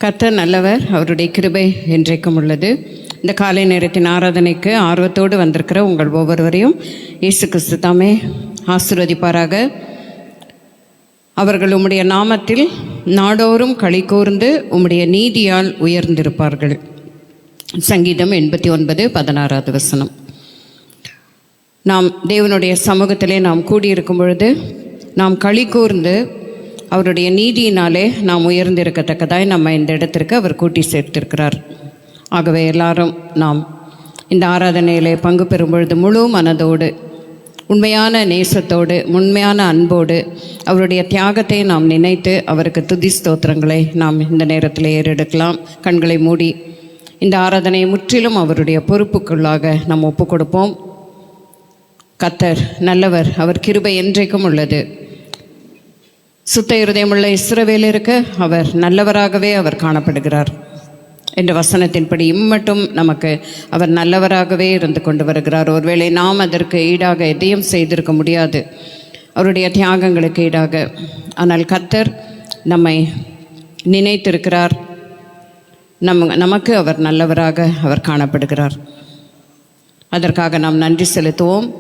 கர்த்தர் நல்லவர், அவருடைய கிருபை என்றைக்கும் உள்ளது. இந்த காலை நேரத்தின் ஆராதனைக்கு ஆர்வத்தோடு வந்திருக்கிற உங்கள் ஒவ்வொருவரையும் இயேசு கிறிஸ்து தாமே ஆசீர்வதிப்பாராக. அவர்கள் உம்முடைய நாமத்தில் நாடோறும் களி கூர்ந்து உம்முடைய நீதியால் உயர்ந்திருப்பார்கள். சங்கீதம் 89:16. நாம் தேவனுடைய சமூகத்திலே நாம் கூடியிருக்கும் பொழுது நாம் களி கூர்ந்து அவருடைய நீதியினாலே நாம் உயர்ந்திருக்கத்தக்கதாய் நம்ம இந்த இடத்திற்கு அவர் கூட்டி சேர்த்திருக்கிறார். ஆகவே எல்லாரும் நாம் இந்த ஆராதனையிலே பங்கு பெறும் பொழுது முழு மனதோடு, உண்மையான நேசத்தோடு, உண்மையான அன்போடு அவருடைய தியாகத்தை நாம் நினைத்து அவருக்கு துதி ஸ்தோத்திரங்களை நாம் இந்த நேரத்தில் ஏறெடுக்கலாம். கண்களை மூடி இந்த ஆராதனையை முற்றிலும் அவருடைய பொறுப்புக்குள்ளாக நாம் ஒப்பு கொடுப்போம். கர்த்தர் நல்லவர், அவர் கிருபை என்றைக்கும் உள்ளது. சுத்த இருதயமுள்ள இஸ்ரவேலருக்கு அவர் நல்லவராகவே அவர் காணப்படுகிறார் என்ற வசனத்தின்படி இம்மட்டும் நமக்கு அவர் நல்லவராகவே இருந்து கொண்டு வருகிறார். ஒருவேளை நாம் அதற்கு ஈடாக எதையும் செய்திருக்க முடியாது, அவருடைய தியாகங்களுக்கு ஈடாக. ஆனால் கர்த்தர் நம்மை நினைத்திருக்கிறார். நமக்கு அவர் நல்லவராக அவர் காணப்படுகிறார். அதற்காக நாம் நன்றி செலுத்துவோம்.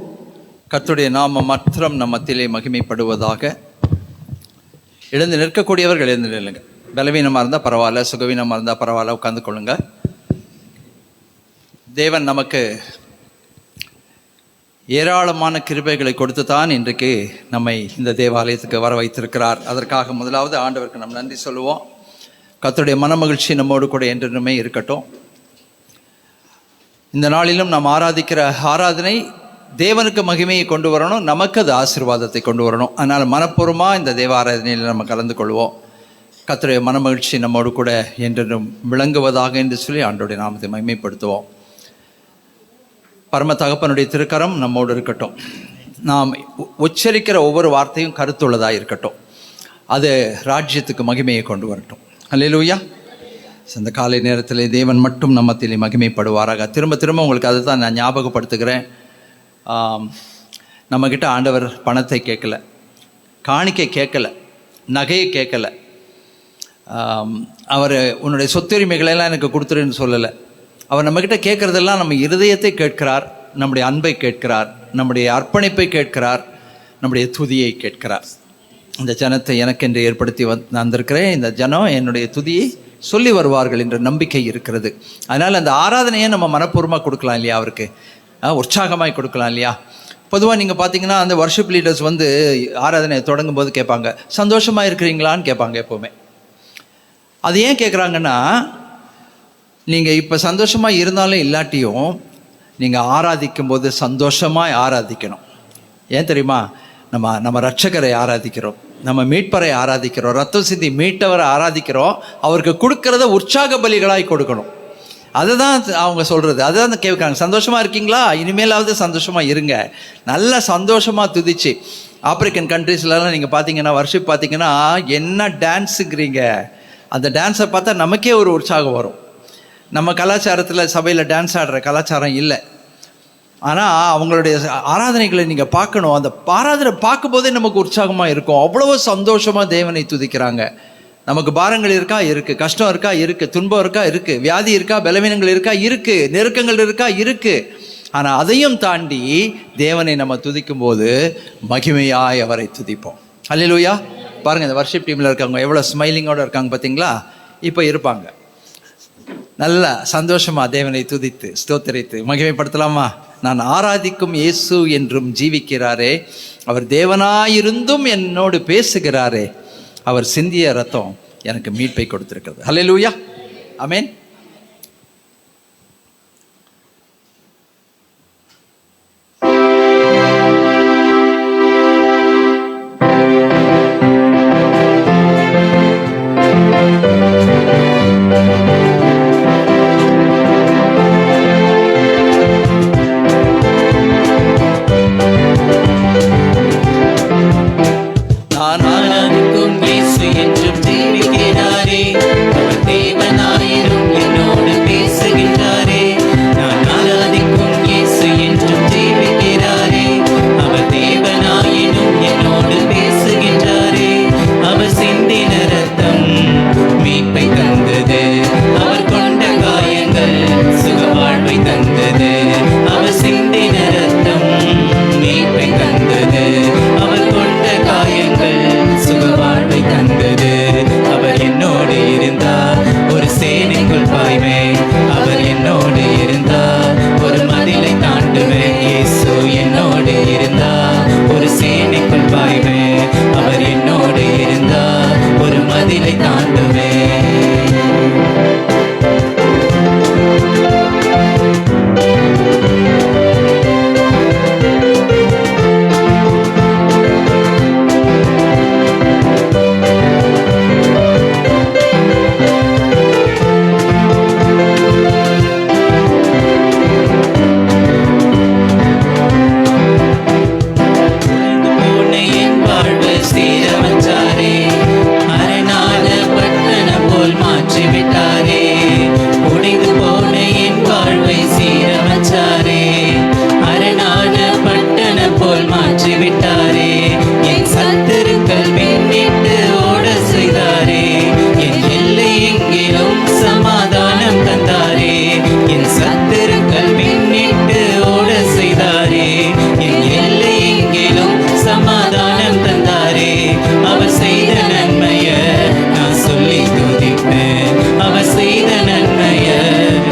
கர்த்தருடைய நாமம் மாத்திரம் நம் மத்தியிலே மகிமைப்படுவதாக. எழுந்து நிற்கக்கூடியவர்கள் எழுந்து நில்லுங்க. பலவீனமாக இருந்தால் பரவாயில்ல, சுகவீனமாக இருந்தால் பரவாயில்ல, உட்கார்ந்து கொள்ளுங்க. தேவன் நமக்கு ஏராளமான கிருபைகளை கொடுத்து தான் இன்றைக்கு நம்மை இந்த தேவாலயத்துக்கு வர வைத்திருக்கிறார். அதற்காக முதலாவது ஆண்டவருக்கு நாம் நன்றி சொல்லுவோம். கர்த்தருடைய மனமகிழ்ச்சி நம்மோடு கூட என்றென்றுமே இருக்கட்டும். இந்த நாளிலும் நாம் ஆராதிக்கிற ஆராதனை தேவனுக்கு மகிமையை கொண்டு வரணும், நமக்கு அது ஆசீர்வாதத்தை கொண்டு வரணும். அதனால் மனப்பூர்வமாக இந்த தேவ ஆராதனையில் நம்ம கலந்து கொள்வோம். கர்த்தருடைய மனமகிழ்ச்சி நம்மோடு கூட என்றென்றும் விளங்குவதாக என்று சொல்லி ஆண்டவருடைய நாமத்தை மகிமைப்படுத்துவோம். பரம தகப்பனுடைய திருக்கரம் நம்மோடு இருக்கட்டும். நாம் உச்சரிக்கிற ஒவ்வொரு வார்த்தையும் கருத்துள்ளதாக இருக்கட்டும். அது ராஜ்யத்துக்கு மகிமையை கொண்டு வரட்டும். அல்லேலூயா. இந்த காலை நேரத்தில் தேவன் மட்டும் நம்மத்திலே மகிமைப்படுவாராக. திரும்ப திரும்ப உங்களுக்கு அதை தான் நான் ஞாபகப்படுத்துகிறேன். நம்மக்கிட்ட ஆண்டவர் பணத்தை கேட்கல, காணிக்கை கேட்கல, நகையை கேட்கல. அவர் உன்னுடைய சொத்துரிமைகளெல்லாம் எனக்கு கொடுத்துருன்னு சொல்லலை. அவர் நம்மக்கிட்ட கேட்குறதெல்லாம் நம்ம இருதயத்தை கேட்கிறார், நம்முடைய அன்பை கேட்கிறார், நம்முடைய அர்ப்பணிப்பை கேட்கிறார், நம்முடைய துதியை கேட்கிறார். இந்த ஜனத்தை எனக்கென்று ஏற்படுத்தி வந்திருக்கிறேன். இந்த ஜனம் என்னுடைய துதியை சொல்லி வருவார்கள் என்ற நம்பிக்கை இருக்கிறது. அதனால் அந்த ஆராதனையை நம்ம மனப்பூர்வமாக கொடுக்கலாம் இல்லையா, அவருக்கு உற்சாகமாய் கொடுக்கலாம் இல்லையா. பொதுவாக நீங்கள் பார்த்தீங்கன்னா அந்த வர்ஷிப் லீடர்ஸ் ஆராதனையை தொடங்கும் போது கேட்பாங்க, சந்தோஷமாக இருக்கிறீங்களான்னு கேட்பாங்க எப்போவுமே. அது ஏன் கேட்குறாங்கன்னா, நீங்கள் இப்போ சந்தோஷமாக இருந்தாலும் இல்லாட்டியும் நீங்கள் ஆராதிக்கும் போது சந்தோஷமாக ஆராதிக்கணும். ஏன் தெரியுமா? நம்ம ரட்சகரை ஆராதிக்கிறோம், நம்ம மீட்பரை ஆராதிக்கிறோம், ரத்தம் சிந்தி மீட்டவரை ஆராதிக்கிறோம். அவருக்கு கொடுக்கறத உற்சாக பலிகளாய் கொடுக்கணும். அதுதான் அவங்க சொல்கிறது. அதுதான் கேட்குறாங்க, சந்தோஷமாக இருக்கீங்களா, இனிமேலாவது சந்தோஷமாக இருங்க, நல்லா சந்தோஷமாக துதிச்சு. ஆப்பிரிக்கன் கண்ட்ரீஸ்லாம் நீங்கள் பார்த்தீங்கன்னா வர்ஷிப் பார்த்தீங்கன்னா என்ன டான்ஸுங்கிறீங்க. அந்த டான்ஸை பார்த்தா நமக்கே ஒரு உற்சாகம் வரும். நம்ம கலாச்சாரத்தில் சபையில் டான்ஸ் ஆடுற கலாச்சாரம் இல்லை. ஆனால் அவங்களுடைய ஆராதனைகளை நீங்கள் பார்க்கணும். அந்த ஆராதனை பார்க்கும்போதே நமக்கு உற்சாகமாக இருக்கும். அவ்வளோ சந்தோஷமாக தேவனை துதிக்கிறாங்க. நமக்கு பாரங்கள் இருக்கா, இருக்குது. கஷ்டம் இருக்கா, இருக்குது. துன்பம் இருக்கா, இருக்குது. வியாதி இருக்கா, பலவீனங்கள் இருக்கா, இருக்குது. நெருக்கங்கள் இருக்கா, இருக்குது. ஆனால் அதையும் தாண்டி தேவனை நம்ம துதிக்கும் போது மகிமையாய் அவரை துதிப்போம். அல்லேலூயா. பாருங்கள், இந்த வர்ஷிப் டீமில் இருக்கவங்க எவ்வளோ ஸ்மைலிங்கோடு இருக்காங்க பார்த்தீங்களா? இப்போ இருப்பாங்க. நல்லா சந்தோஷமாக தேவனை துதித்து ஸ்தோத்திரித்து மகிமைப்படுத்தலாமா? நான் ஆராதிக்கும் இயேசு என்றும் ஜீவிக்கிறாரே, அவர் தேவனாயிருந்தும் என்னோடு பேசுகிறாரே, அவர் சிந்திய ரத்தம் எனக்கு மீட்பை கொடுத்திருக்கிறது. ஹல்லேலூயா. ஆமென். மீட்பை தந்ததே. விட்டாரே, உடைந்து போன என் வாழ்வை சீரமைச்சாரே, அரணான பட்டணம் போல் மாற்றி விட்டாரே, என் சத்துருக்கள் பின்னிட்டு ஓட செய்தாரே, என் எல்லை எங்கிலும் சமாதானம் தந்தாரே, என் சத்துருக்கள் பின்னிட்டு ஓட செய்தாரே, என் எல்லை எங்கிலும் சமாதானம் தந்தாரே. அவர் செய்த நன்மைய நான் சொல்லி துதிப்பேன், அவர் செய்த நன்மைய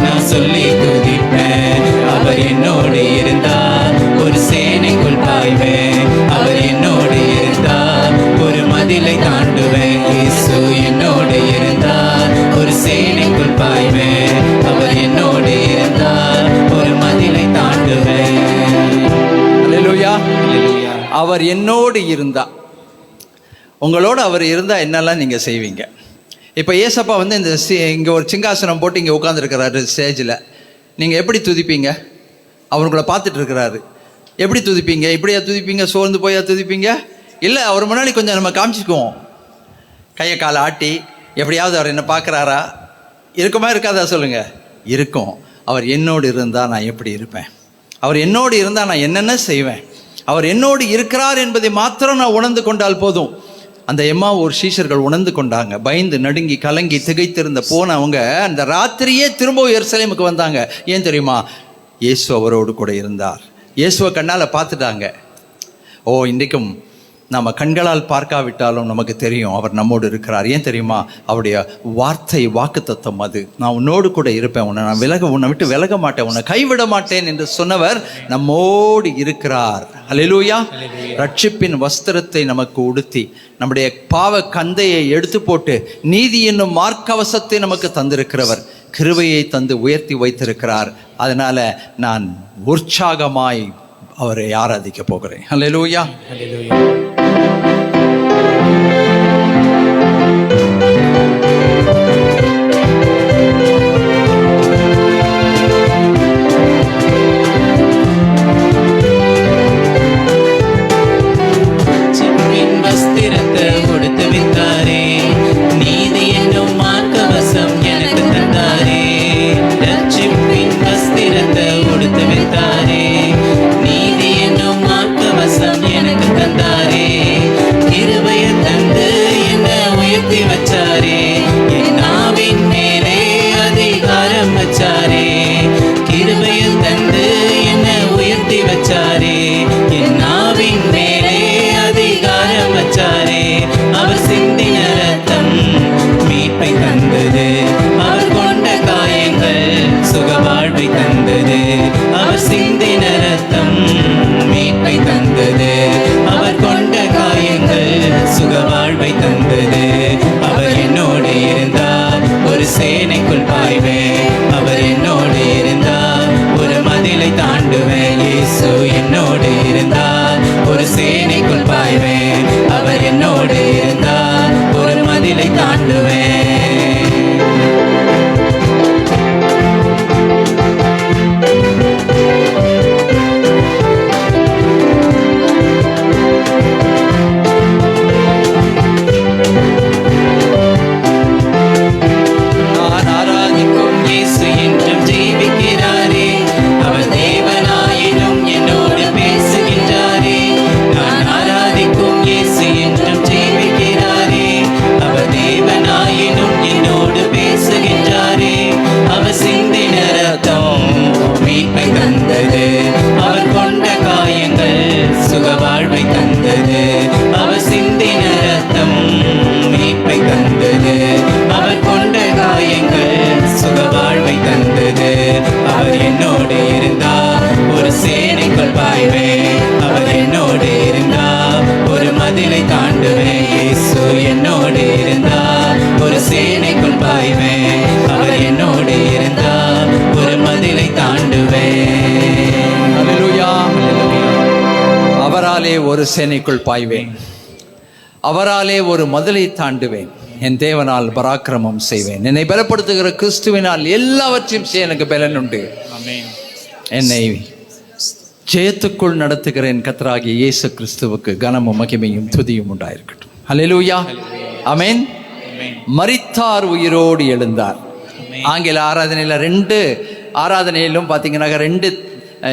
நான் சொல்லி துதிப்பேன். அவர் என்னோடு இருந்தார், ஒரு சேனைக்குள் பாய்வேன், அவர் என்னோடு இருந்தார், ஒரு மதிலை தாண்டுவேன். இயேசு என்னோடு இருந்தார், ஒரு சேனைக்குள் பாய்வேன், அவர் என்னோடு இருந்தார், ஒரு மதிலை தாண்டுவேன். அல்லேலூயா. அவர் என்னோடு இருந்தா, உங்களோட அவர் இருந்தா என்னெல்லாம் நீங்க செய்வீங்க? இப்போ ஏசப்பா வந்து இந்த இங்கே ஒரு சிங்காசனம் போட்டு இங்கே உட்காந்துருக்கிறாரு ஸ்டேஜில். நீங்கள் எப்படி துதிப்பீங்க? அவருக்குள்ள பார்த்துட்டு இருக்கிறாரு. எப்படி துதிப்பீங்க? இப்படியா துதிப்பீங்க? சோர்ந்து போயா துதிப்பீங்க? இல்லை, அவர் முன்னாடி கொஞ்சம் நம்ம காமிச்சிக்குவோம், கையை காலை ஆட்டி. எப்படியாவது அவர் என்ன பார்க்குறாரா? இருக்குமா இருக்காதா சொல்லுங்கள்? இருக்கும். அவர் என்னோடு இருந்தால் நான் எப்படி இருப்பேன்? அவர் என்னோடு இருந்தால் நான் என்னென்ன செய்வேன்? அவர் என்னோடு இருக்கிறார் என்பதை மாத்திரம் நான் உணர்ந்து கொண்டால் போதும். அந்த எம்மாவூர் சீஷர்கள் உணர்ந்து கொண்டாங்க. பயந்து நடுங்கி கலங்கி திகைத்திருந்த போனவங்க அந்த ராத்திரியே திரும்ப எருசலேமுக்கு வந்தாங்க. ஏன் தெரியுமா? இயேசு அவரோடு கூட இருந்தார். இயேசுவை கண்ணால் பார்த்துட்டாங்க. ஓ, இன்றைக்கும் நம்ம கண்களால் பார்க்காவிட்டாலும் நமக்கு தெரியும் அவர் நம்மோடு இருக்கிறார். ஏன் தெரியுமா? அவருடைய வார்த்தை வாக்குத்தத்தம் அது. நான் உன்னோடு கூட இருப்பேன், உன்னை விட்டு விலக மாட்டேன், உன்னை கைவிட மாட்டேன் என்று சொன்னவர் நம்மோடு இருக்கிறார். அல்லேலூயா. ரட்சிப்பின் வஸ்திரத்தை நமக்கு உடுத்தி நம்முடைய பாவ கந்தையை எடுத்து போட்டு நீதி என்னும் மார்க்கவசத்தை நமக்கு தந்திருக்கிறவர், கிருபையை தந்து உயர்த்தி வைத்திருக்கிறார். அதனால நான் உற்சாகமாய் அவரை ஆராதிக்க போகிறேன். அல்லேலூயா. வஸ்திரத்தை கொடுத்து வித்தாரே, நீதி என்னும் மார்க்கவசம் எனக்கு தந்தாரே. ரட்சிப்பின் வஸ்திரத்தை கொடுத்து வித்தாரே, நீதி என்னும் மார்க்கவசம் எனக்கு தந்தாரே. கிருபைய தந்து என்னை உயர்த்தி வச்சாரே, என் நாவின் மேலே அதிகாரம் வச்சாரே. கிருபைய தந்து என்னை உயர்த்தி வச்சாரே, என் நாவின் மேலே அதிகாரம் வச்சாரே. அவர் சிந்தின ரத்தம் மீட்பை தந்தது, அவர் கொண்ட காயங்கள் சுகவாழ்வை தந்தது. அவர் சிந்தின ரத்தம் மீட்பை தந்தது, அவர் கொண்ட காயங்கள் சுகவாழ்வை தந்தது. அவர் என்னோடு இருந்தார், ஒரு சேனைக்குள் பாய்வேன், அவர் என்னோடு இருந்தார், ஒரு மதிலை தாண்டுவேன். இயேசு என்னோடு இருந்தார், ஒரு சேனைக்குள் பாய்வேன், அவர் என்னோடு இருந்தார், ஒரு மதிலை தாண்டுவேன். நான் ஆராதிக்கும் இயேசு என்றும் ஜீவிக்கிறாரே, அவர் தேவனாயினும் என்னோடு பேசுகின்றாரே. நான் ஆராதிக்கும் இயேசு என்றும் ஜீவிக்கிறாரே, அவர் தேவனாயினும் என்னோடு பேசுகின்றாரே. அவர் சிந்தின ரத்தம் மீட்பை தந்தது, அவர் கொண்ட காயங்கள் சுகவாழ்வை தந்தது. அவர் சிந்தின ரத்தம் மீட்பை தந்தது, அவர் கொண்ட காயங்கள் சுகவாழ்வை தந்தது. அவர் என்னோடு இருந்தார், ஒரு சேனைக்குள் பாய்வேன், அவர் என்னோடு இருந்தார், ஒரு மதிலை தாண்டுவேன். இயேசு என்னோடு இருந்தார், ஒரு சேனைக்குள் பாய்வேன், அவர் என்னோடு இருந்தார், ஒரு மதிலை தாண்டுவேன். அல்லேலூயா. அவராலே ஒரு சேனைக்குள் பாய்வேன், அவராலே ஒரு மதிலை தாண்டுவேன், என் தேவனால் பராக்கிரமம் செய்வேன். என்னை பலப்படுத்துகிற கிறிஸ்துவினால் எல்லாவற்றையும் செய்ய எனக்கு பலன் உண்டு. என்னை ஜெயத்துக்குள் நடத்துகிற என் கர்த்தராகிய இயேசு கிறிஸ்துவுக்கு கனமும் மகிமையும் துதியும் உண்டாயிருக்கட்டும். அல்லேலூயா. ஆமென். மரித்தார் உயிரோடு எழுந்தார். ஆங்கில ஆராதனையில் 2 ஆராதனையிலும் பார்த்தீங்கன்னா 2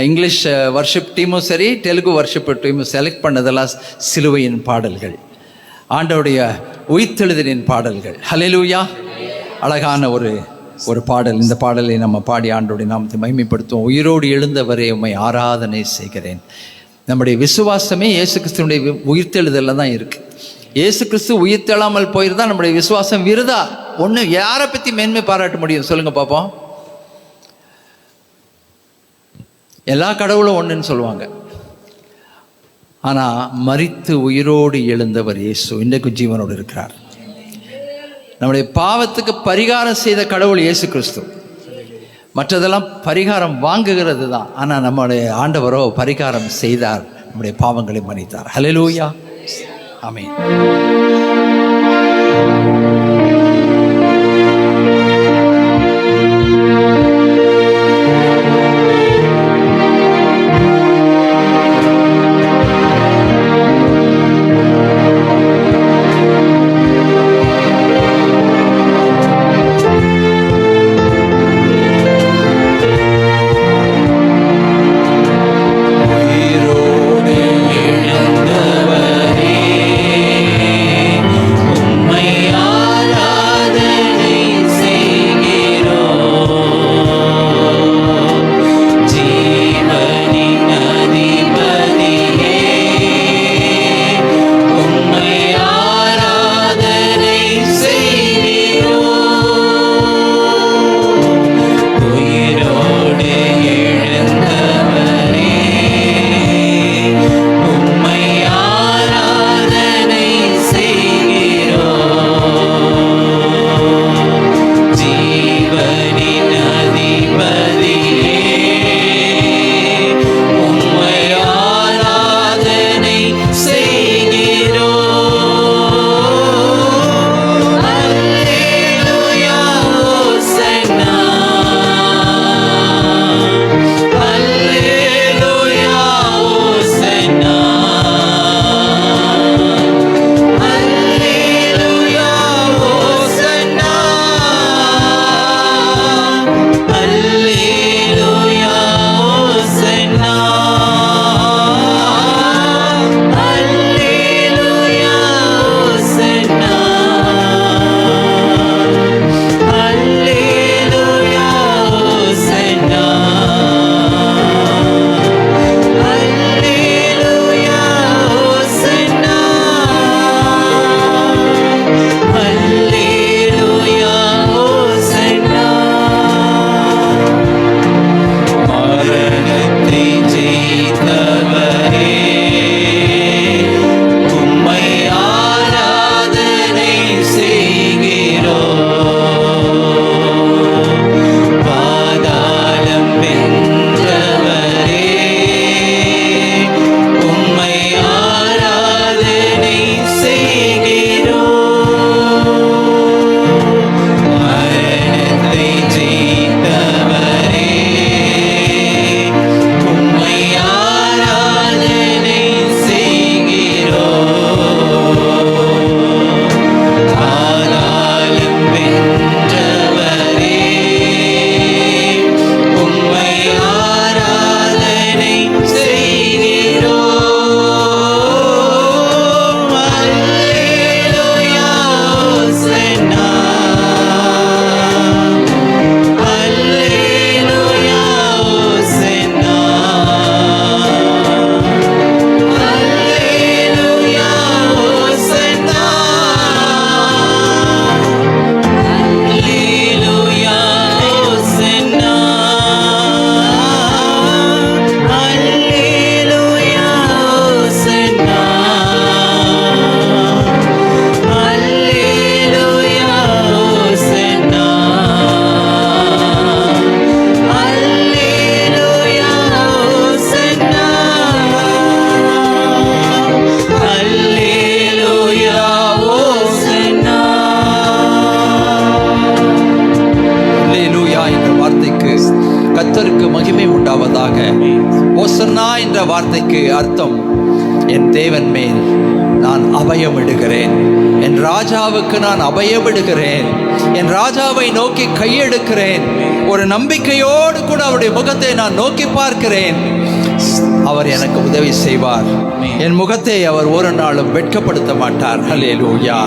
இங்கிலீஷ் வர்ஷிப் டீமும் சரி, தெலுங்கு வர்ஷிப் டீமும் செலக்ட் பண்ணதெல்லாம் சிலுவையின் பாடல்கள், ஆண்டவருடைய உயிர்த்தெழுதலின் பாடல்கள். ஹல்லேலூயா. அழகான ஒரு பாடல். இந்த பாடலை நம்ம பாடி ஆண்டவருடைய நாமத்தை மகிமைப்படுத்துவோம். உயிரோடு எழுந்தவரே உம்மை ஆராதனை செய்கிறேன். நம்முடைய விசுவாசமே இயேசு கிறிஸ்துவனுடைய உயிர்த்தெழுதலில் தான் இருக்குது. இயேசு கிறிஸ்து உயிர்த்தெழாமல் போயிருந்தால் நம்முடைய விசுவாசம் விருதா. ஒன்று, யாரை பற்றி மேன்மை பாராட்ட முடியும் சொல்லுங்க பார்ப்போம்? எல்லா கடவுளும் ஒன்றுன்னு சொல்லுவாங்க. ஆனால் மரித்து உயிரோடு எழுந்தவர் இயேசு இன்றைக்கு ஜீவனோடு இருக்கிறார். நம்முடைய பாவத்துக்கு பரிகாரம் செய்த கடவுள் இயேசு கிறிஸ்து. மற்றதெல்லாம் பரிகாரம் வாங்குகிறது தான். ஆனால் நம்முடைய ஆண்டவரோ பரிகாரம் செய்தார், நம்முடைய பாவங்களை மன்னித்தார். ஹல்லேலூயா. ஆமென். கர்த்தருக்கு மகிமை உண்டாவதாக. ஓசன்னா என்ற வார்த்தைக்கு அர்த்தம் என் தேவன் மேல் நான் அபயமிடுகிறேன், என் ராஜாவுக்கு நான் அபயமிடுகிறேன், என் ராஜாவை நோக்கி கையெடுக்கிறேன். ஒரு நம்பிக்கையோடு கூட அவருடைய முகத்தை நான் நோக்கி பார்க்கிறேன். அவர் எனக்கு உதவி செய்வார். என் முகத்தை அவர் ஒரு நாளும் வெட்கப்படுத்த மாட்டார். ஹல்லேலூயா.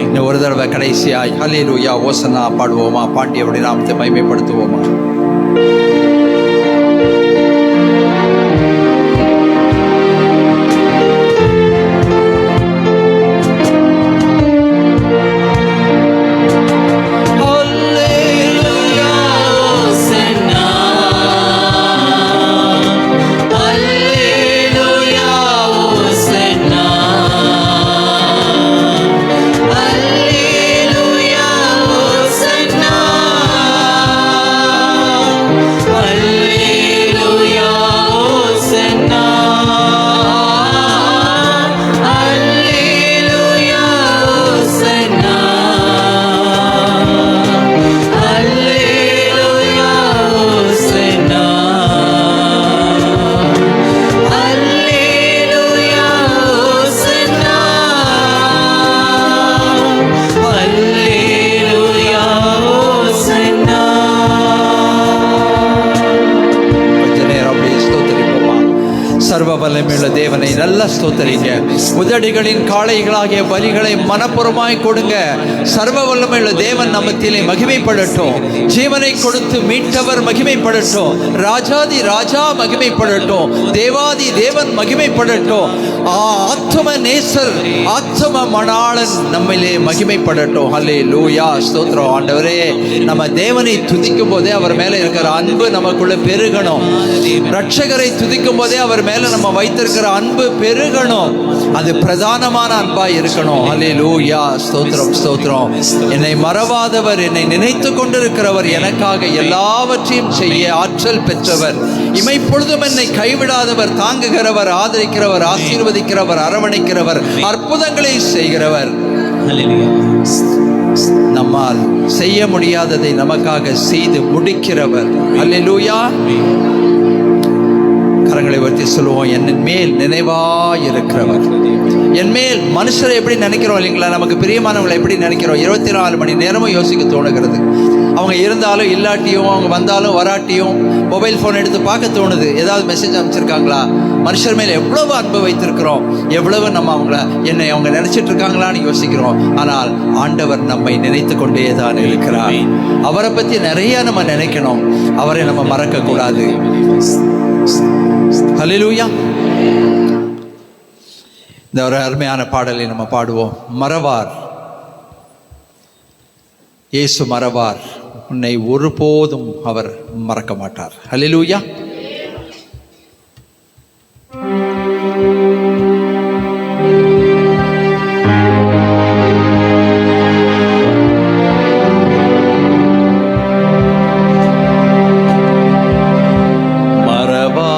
இன்னும் ஒரு தடவை கடைசியாய் ஹல்லேலூயா ஓசன்னா பாடுவோமா? பாண்டி அவருடைய நாமத்தை மகிமைப்படுத்துவோமா? சர்வ வல்லமையுள்ள தேவனை நல்லா ஸ்தோத்தரிங்க. உதடுகளின் காளைகளாகிய பலிகளை மனப்புறமாய் கொடுங்க. சர்வ வல்லமையுள்ள தேவன் நம்மத்திலே மகிமைப்படட்டும். ஜீவனை கொடுத்து மீட்டவர் மகிமைப்படட்டும். ராஜாதி ராஜா மகிமைப்படட்டும். தேவாதி தேவன் மகிமைப்படட்டும். ஆத்ம நேசர், ஆத்ம மணாளன் நம்மிலே மகிமைப்படட்டும். ஹல்லேலூயா. ஸ்தோத்திரம் ஆண்டவரே. நம்ம தேவனை துதிக்கும் போதே அவர் மேலே இருக்கிற அன்பு நமக்குள்ள பெருகணும். ரட்சகரை துதிக்கும் போதே அவர் மேல நம்ம வைத்திருக்கிற அன்பு பெருகணும். அது பிரதானமான அன்பா இருக்கணும். ஹல்லேலூயா. ஸ்தோத்திரம் ஸ்தோத்திரம். என்னை மறவாதவர், என்னை நினைத்து கொண்டிருக்கிறவர், எனக்காக எல்லாவற்றையும் செய்ய ஆற்றல் பெற்றவர், இமைப்பொழுதும் என்னை கைவிடாதவர், தாங்குகிறவர், ஆதரிக்கிறவர், ஆசீர்வதிக்கிறவர், அரவணைக்கிறவர், அற்புதங்களை செய்கிறவர். நம்மால் செய்ய முடியாததை நமக்காக செய்து முடிக்கிறவர். ஹல்லேலூயா. கரங்களை உயர்த்தி சொல்லுவோம், என் மேல் நினைவாயிருக்கிறவர். என் மேல் மனுஷரை எப்படி நினைக்கிறோம் இல்லைங்களா? நமக்கு பிரியமானவங்களை எப்படி நினைக்கிறோம்? 24 மணி நேரமும் யோசிக்க தோணுகிறது. அவங்க இருந்தாலும் இல்லாட்டியும், அவங்க வந்தாலும் வராட்டியும் மொபைல் ஃபோன் எடுத்து பார்க்க தோணுது. ஏதாவது மெசேஜ் அனுப்பிச்சிருக்காங்களா? மனுஷர் மேல் எவ்வளவு அன்பு வைத்திருக்கிறோம், எவ்வளவு நம்ம என்னை அவங்க நினைச்சிட்டு இருக்காங்களான்னு யோசிக்கிறோம். ஆனால் ஆண்டவர் நம்மை நினைத்து கொண்டே தான் இருக்கிறார். அவரை பற்றி நிறைய நம்ம நினைக்கணும். அவரை நம்ம மறக்க கூடாது. ஹல்லேலூயா. இந்த ஒரு அருமையான பாடலை நம்ம பாடுவோம். மறவார், இயேசு மறவார், உன்னை ஒருபோதும் அவர் மறக்க மாட்டார். ஹல்லேலூயா. மரபா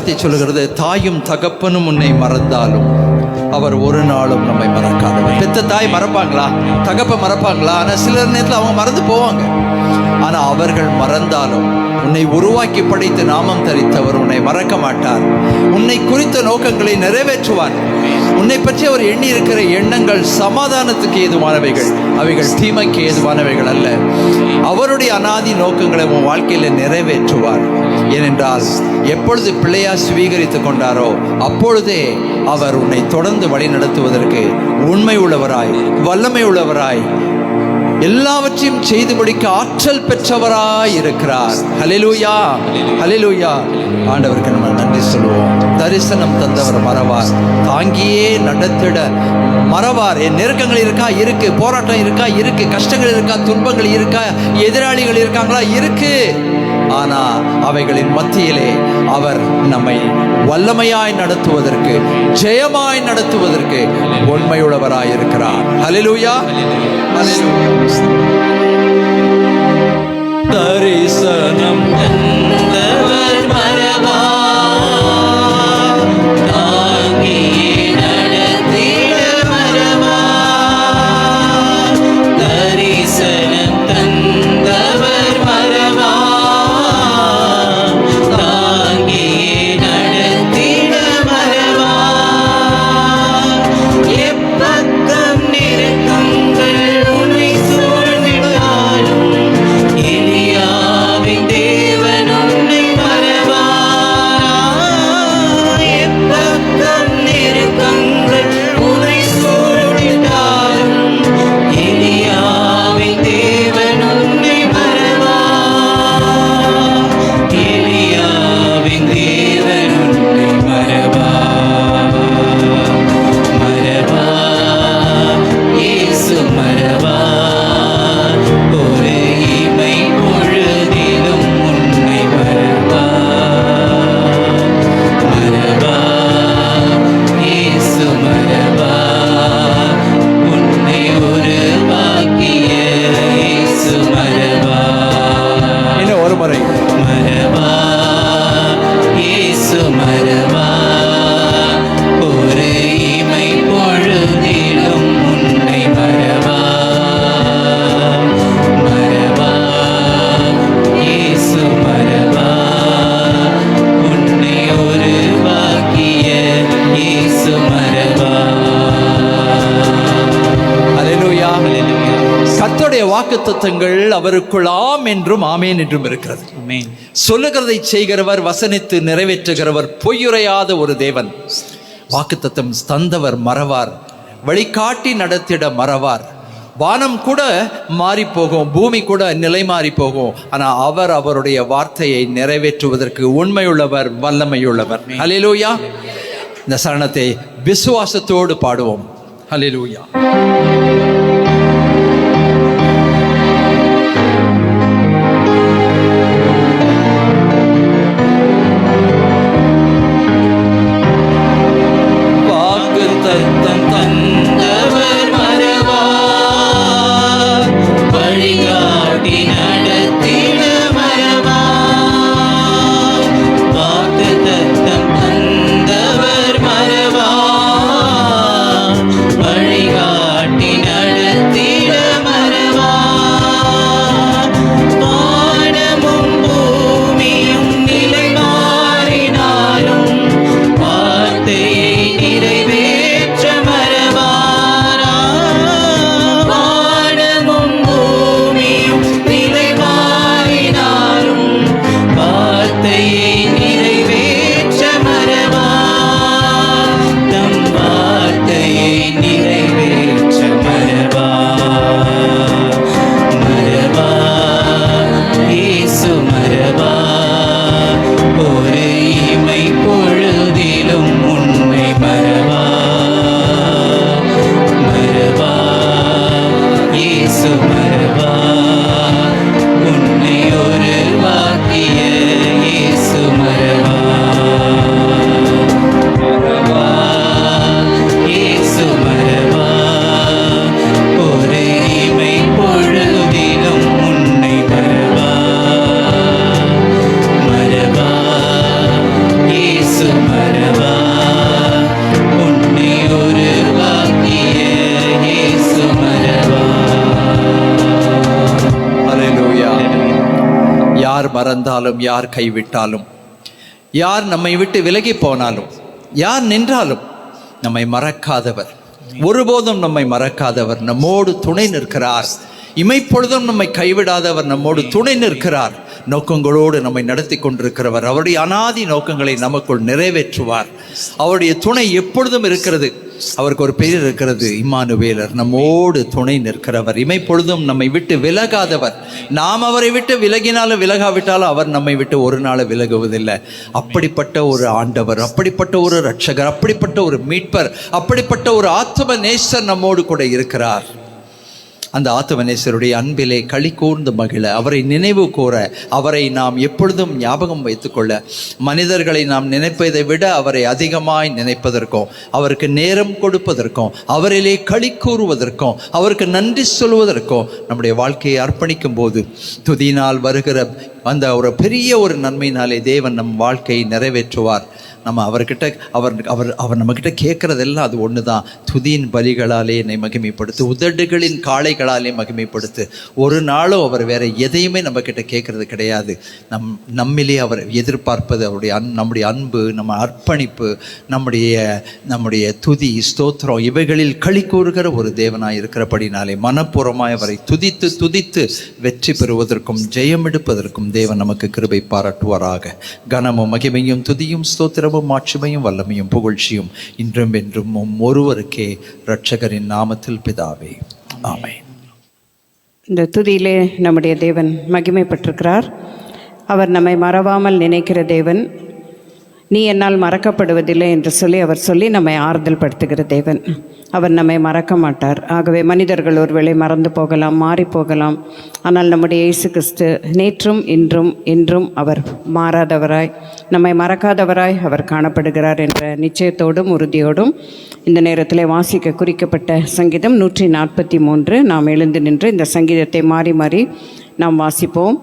வார்த்தை சொல்லுகிறது, தாயும் தகப்பனும் உன்னை மறந்தாலும் அவர் ஒரு நாளும் நம்மை மறக்காதவர். பெத்த தாய் மறப்பாங்களா? தகப்ப மறப்பாங்களா? ஆனா சில நேரத்தில் அவங்க மறந்து போவாங்க. ஆனா அவர்கள் மறந்தாலும் உன்னை உருவாக்கி படைத்து நாமம் தரித்தவர் உன்னை மறக்க மாட்டார். உன்னை குறித்த நோக்கங்களை நிறைவேற்றுவார். உன்னை பற்றி அவர் எண்ணி இருக்கிற எண்ணங்கள் சமாதானத்துக்கு ஏதுவானவைகள், அவைகள் தீமைக்கு ஏதுவானவைகள் அல்ல. அவருடைய அநாதி நோக்கங்களை உன் வாழ்க்கையில நிறைவேற்றுவார். ஏனென்றால் எப்பொழுது பிள்ளையா சுவீகரித்துக் கொண்டாரோ அப்பொழுதே அவர் உன்னை தொடர்ந்து வழி நடத்துவதற்கு உண்மை உள்ளவராய், வல்லமை உள்ளவராய், எல்லாவற்றையும் செய்து முடிக்க ஆற்றல் பெற்றவராய் இருக்கிறார். ஹல்லேலூயா, ஹல்லேலூயா. ஆண்டவருக்கு நம்ம நன்றி சொல்லுவோம். தரிசனம் தந்தவர் மறவார், தாங்கியே நடத்திட மறவார். என் நெருக்கங்கள் இருக்கா? இருக்கு. போராட்டம் இருக்கா? இருக்கு. கஷ்டங்கள் இருக்கா? துன்பங்கள் இருக்கா? எதிராளிகள் இருக்காங்களா? இருக்கு. ஆனா அவைகளின் மத்தியிலே அவர் நம்மை வல்லமையாய் நடத்துவதற்கு, ஜெயமாய் நடத்துவதற்கு உண்மையுள்ளவராய் இருக்கிறார். ஹல்லேலூயா, ஹல்லேலூயா. தரிசனம் தந்தவர் மறவார், தாங்கியே நடத்திட மறவார். தரிசனம் தந்தவர் மறவார், தாங்கியே நடத்திட மறவார். எப்பக்கம் நெருக்கங்கள் உன்னை சூழ்ந்திட்டாலும் எலியாவின் தேவன் உன்னை மறவார். எப்பக்கம் நெருக்கங்கள் உன்னை சூழ்ந்திட்டாலும் எலியாவின் தேவன் உன்னை மறவார். எலியாவின் தேவன் உன்னை மறவார். மறவார், இயேசு மறவார். ஒரு இமை பொழுதிலும் உன்னை மறவார். மறவார், இயேசு மறவார். உன்னை உருவாக்கிய இயேசு மறவார். இன்னும் ஒரு முறை. மறவார், இயேசு மறவார். ஒரு இமை பொழுதிலும் உன்னை மறவார். மறவார், இயேசு மறவார். உன்னை உருவாக்கிய இயேசு மறவார். ஹல்லேலூயா. ஹல்லேலூயா. கர்த்தருடைய வாக்குத்தத்தங்கள் அவருக்குள் ஆம் என்றும் ஆமேன் என்றும் இருக்கிறது. ஆமென். சொல்லுகிறதை செய்கிறவர், வசனித்து நிறைவேற்றுகிறவர், பொய்யுரையாத ஒரு தேவன். வாக்குத்தத்தம் தந்தவர் மறவார், வழிகாட்டி நடத்திட மறவார். வானம் கூட மாறி போகும், பூமி கூட நிலை மாறி போகும், ஆனா அவர் அவருடைய வார்த்தையை நிறைவேற்றுவதற்கு உண்மையுள்ளவர், வல்லமையுள்ளவர். ஹல்லேலூயா. இந்த சரணத்தை விசுவாசத்தோடு பாடுவோம். ஹல்லேலூயா. வாக்குத்தத்தம் தந்தவர் மறவார், வழிகாட்டி நடத்திட மறவார். வாக்குத்தத்தம் தந்தவர் மறவார், வழிகாட்டி நடத்திட மறவார். வானமும் பூமியும் நிலை மாறினாலும் வார்த்தையை நிறைவேற்ற மறவார். மறந்தாலும், யார் கைவிட்டாலும், யார் நம்மை விட்டு விலகி போனாலும், யார் நின்றாலும் நம்மை மறக்காதவர், ஒருபோதும் நம்மை மறக்காதவர் நம்மோடு துணை நிற்கிறார். இமைப்பொழுதும் நம்மை கைவிடாதவர் நம்மோடு துணை நிற்கிறார். நோக்கங்களோடு நம்மை நடத்தி கொண்டிருக்கிறவர். அவருடைய அனாதி நோக்கங்களை நமக்குள் நிறைவேற்றுவார். அவருடைய துணை எப்பொழுதும் இருக்கிறது. அவருக்கு ஒரு பெயர் இருக்கிறது, இம்மானுவேலர், நம்மோடு துணை நிற்கிறவர், இமைப்பொழுதும் நம்மை விட்டு விலகாதவர். நாம் அவரை விட்டு விலகினாலும் விலகாவிட்டாலும் அவர் நம்மை விட்டு ஒரு நாள் விலகுவதில்லை. அப்படிப்பட்ட ஒரு ஆண்டவர், அப்படிப்பட்ட ஒரு இரட்சகர், அப்படிப்பட்ட ஒரு மீட்பர், அப்படிப்பட்ட ஒரு ஆத்தும நேசர் நம்மோடு கூட இருக்கிறார். அந்த ஆத்துமநேசருடைய அன்பிலே களி கூர்ந்து மகிழ, அவரை நினைவு கூற, அவரை நாம் எப்பொழுதும் ஞாபகம் வைத்துக்கொள்ள, மனிதர்களை நாம் நினைப்பதை விட அவரை அதிகமாய் நினைப்பதற்கும், அவருக்கு நேரம் கொடுப்பதற்கும், அவரிலே களி கூறுவதற்கும், அவருக்கு நன்றி சொல்வதற்கும் நம்முடைய வாழ்க்கையை அர்ப்பணிக்கும் போது துதியினால் வருகிற அந்த ஒரு பெரிய ஒரு நன்மையினாலே தேவன் நம் வாழ்க்கையை நிறைவேற்றுவார். நம்ம அவர்கிட்ட அவர் நம்மக்கிட்ட கேட்குறதெல்லாம் அது ஒன்று தான். துதியின் பலிகளாலே என்னை மகிமைப்படுத்து, உதடுகளின் காளைகளாலே மகிமைப்படுத்து. ஒரு நாளும் அவர் வேற எதையுமே நம்மக்கிட்ட கேட்கறது கிடையாது. நம்மிலே அவர் எதிர்பார்ப்பது அவருடைய நம்முடைய அன்பு, நம்ம அர்ப்பணிப்பு, நம்முடைய துதி ஸ்தோத்திரம், இவைகளில் களி கூறுகிற ஒரு தேவனாய் இருக்கிறபடினாலே மனப்பூர்வமாய் அவரை துதித்து துதித்து வெற்றி பெறுவதற்கும் ஜெயம் எடுப்பதற்கும் தேவன் நமக்கு கிருபை பாராட்டுவாராக. கனமும் மகிமையும் துதியும் ஸ்தோத்திரம் மாட்சிமையும் வல்லமையும் புகழ்ச்சியும் இன்றும் என்றும் ஒருவருக்கே இரட்சகரின் நாமத்தில் பிதாவே, ஆமென். இந்த துதியிலே நம்முடைய தேவன் மகிமைப்பட்டிருக்கிறார். அவர் நம்மை மறவாமல் நினைக்கிற தேவன். நீ என்னால் மறக்கப்படுவதில்லை என்று சொல்லி நம்மை ஆறுதல் படுத்துகிற தேவன். அவர் நம்மை மறக்க மாட்டார். ஆகவே மனிதர்கள் ஒருவேளை மறந்து போகலாம், மாறி போகலாம். ஆனால் நம்முடைய இயேசு கிறிஸ்து நேற்றும் இன்றும் என்றும் அவர் மாறாதவராய், நம்மை மறக்காதவராய் அவர் காணப்படுகிறார் என்ற நிச்சயத்தோடும் உறுதியோடும் இந்த நேரத்தில் வாசிக்க குறிக்கப்பட்ட சங்கீதம் 143. நாம் எழுந்து நின்று இந்த சங்கீதத்தை மாறி மாறி நாம் வாசிப்போம்.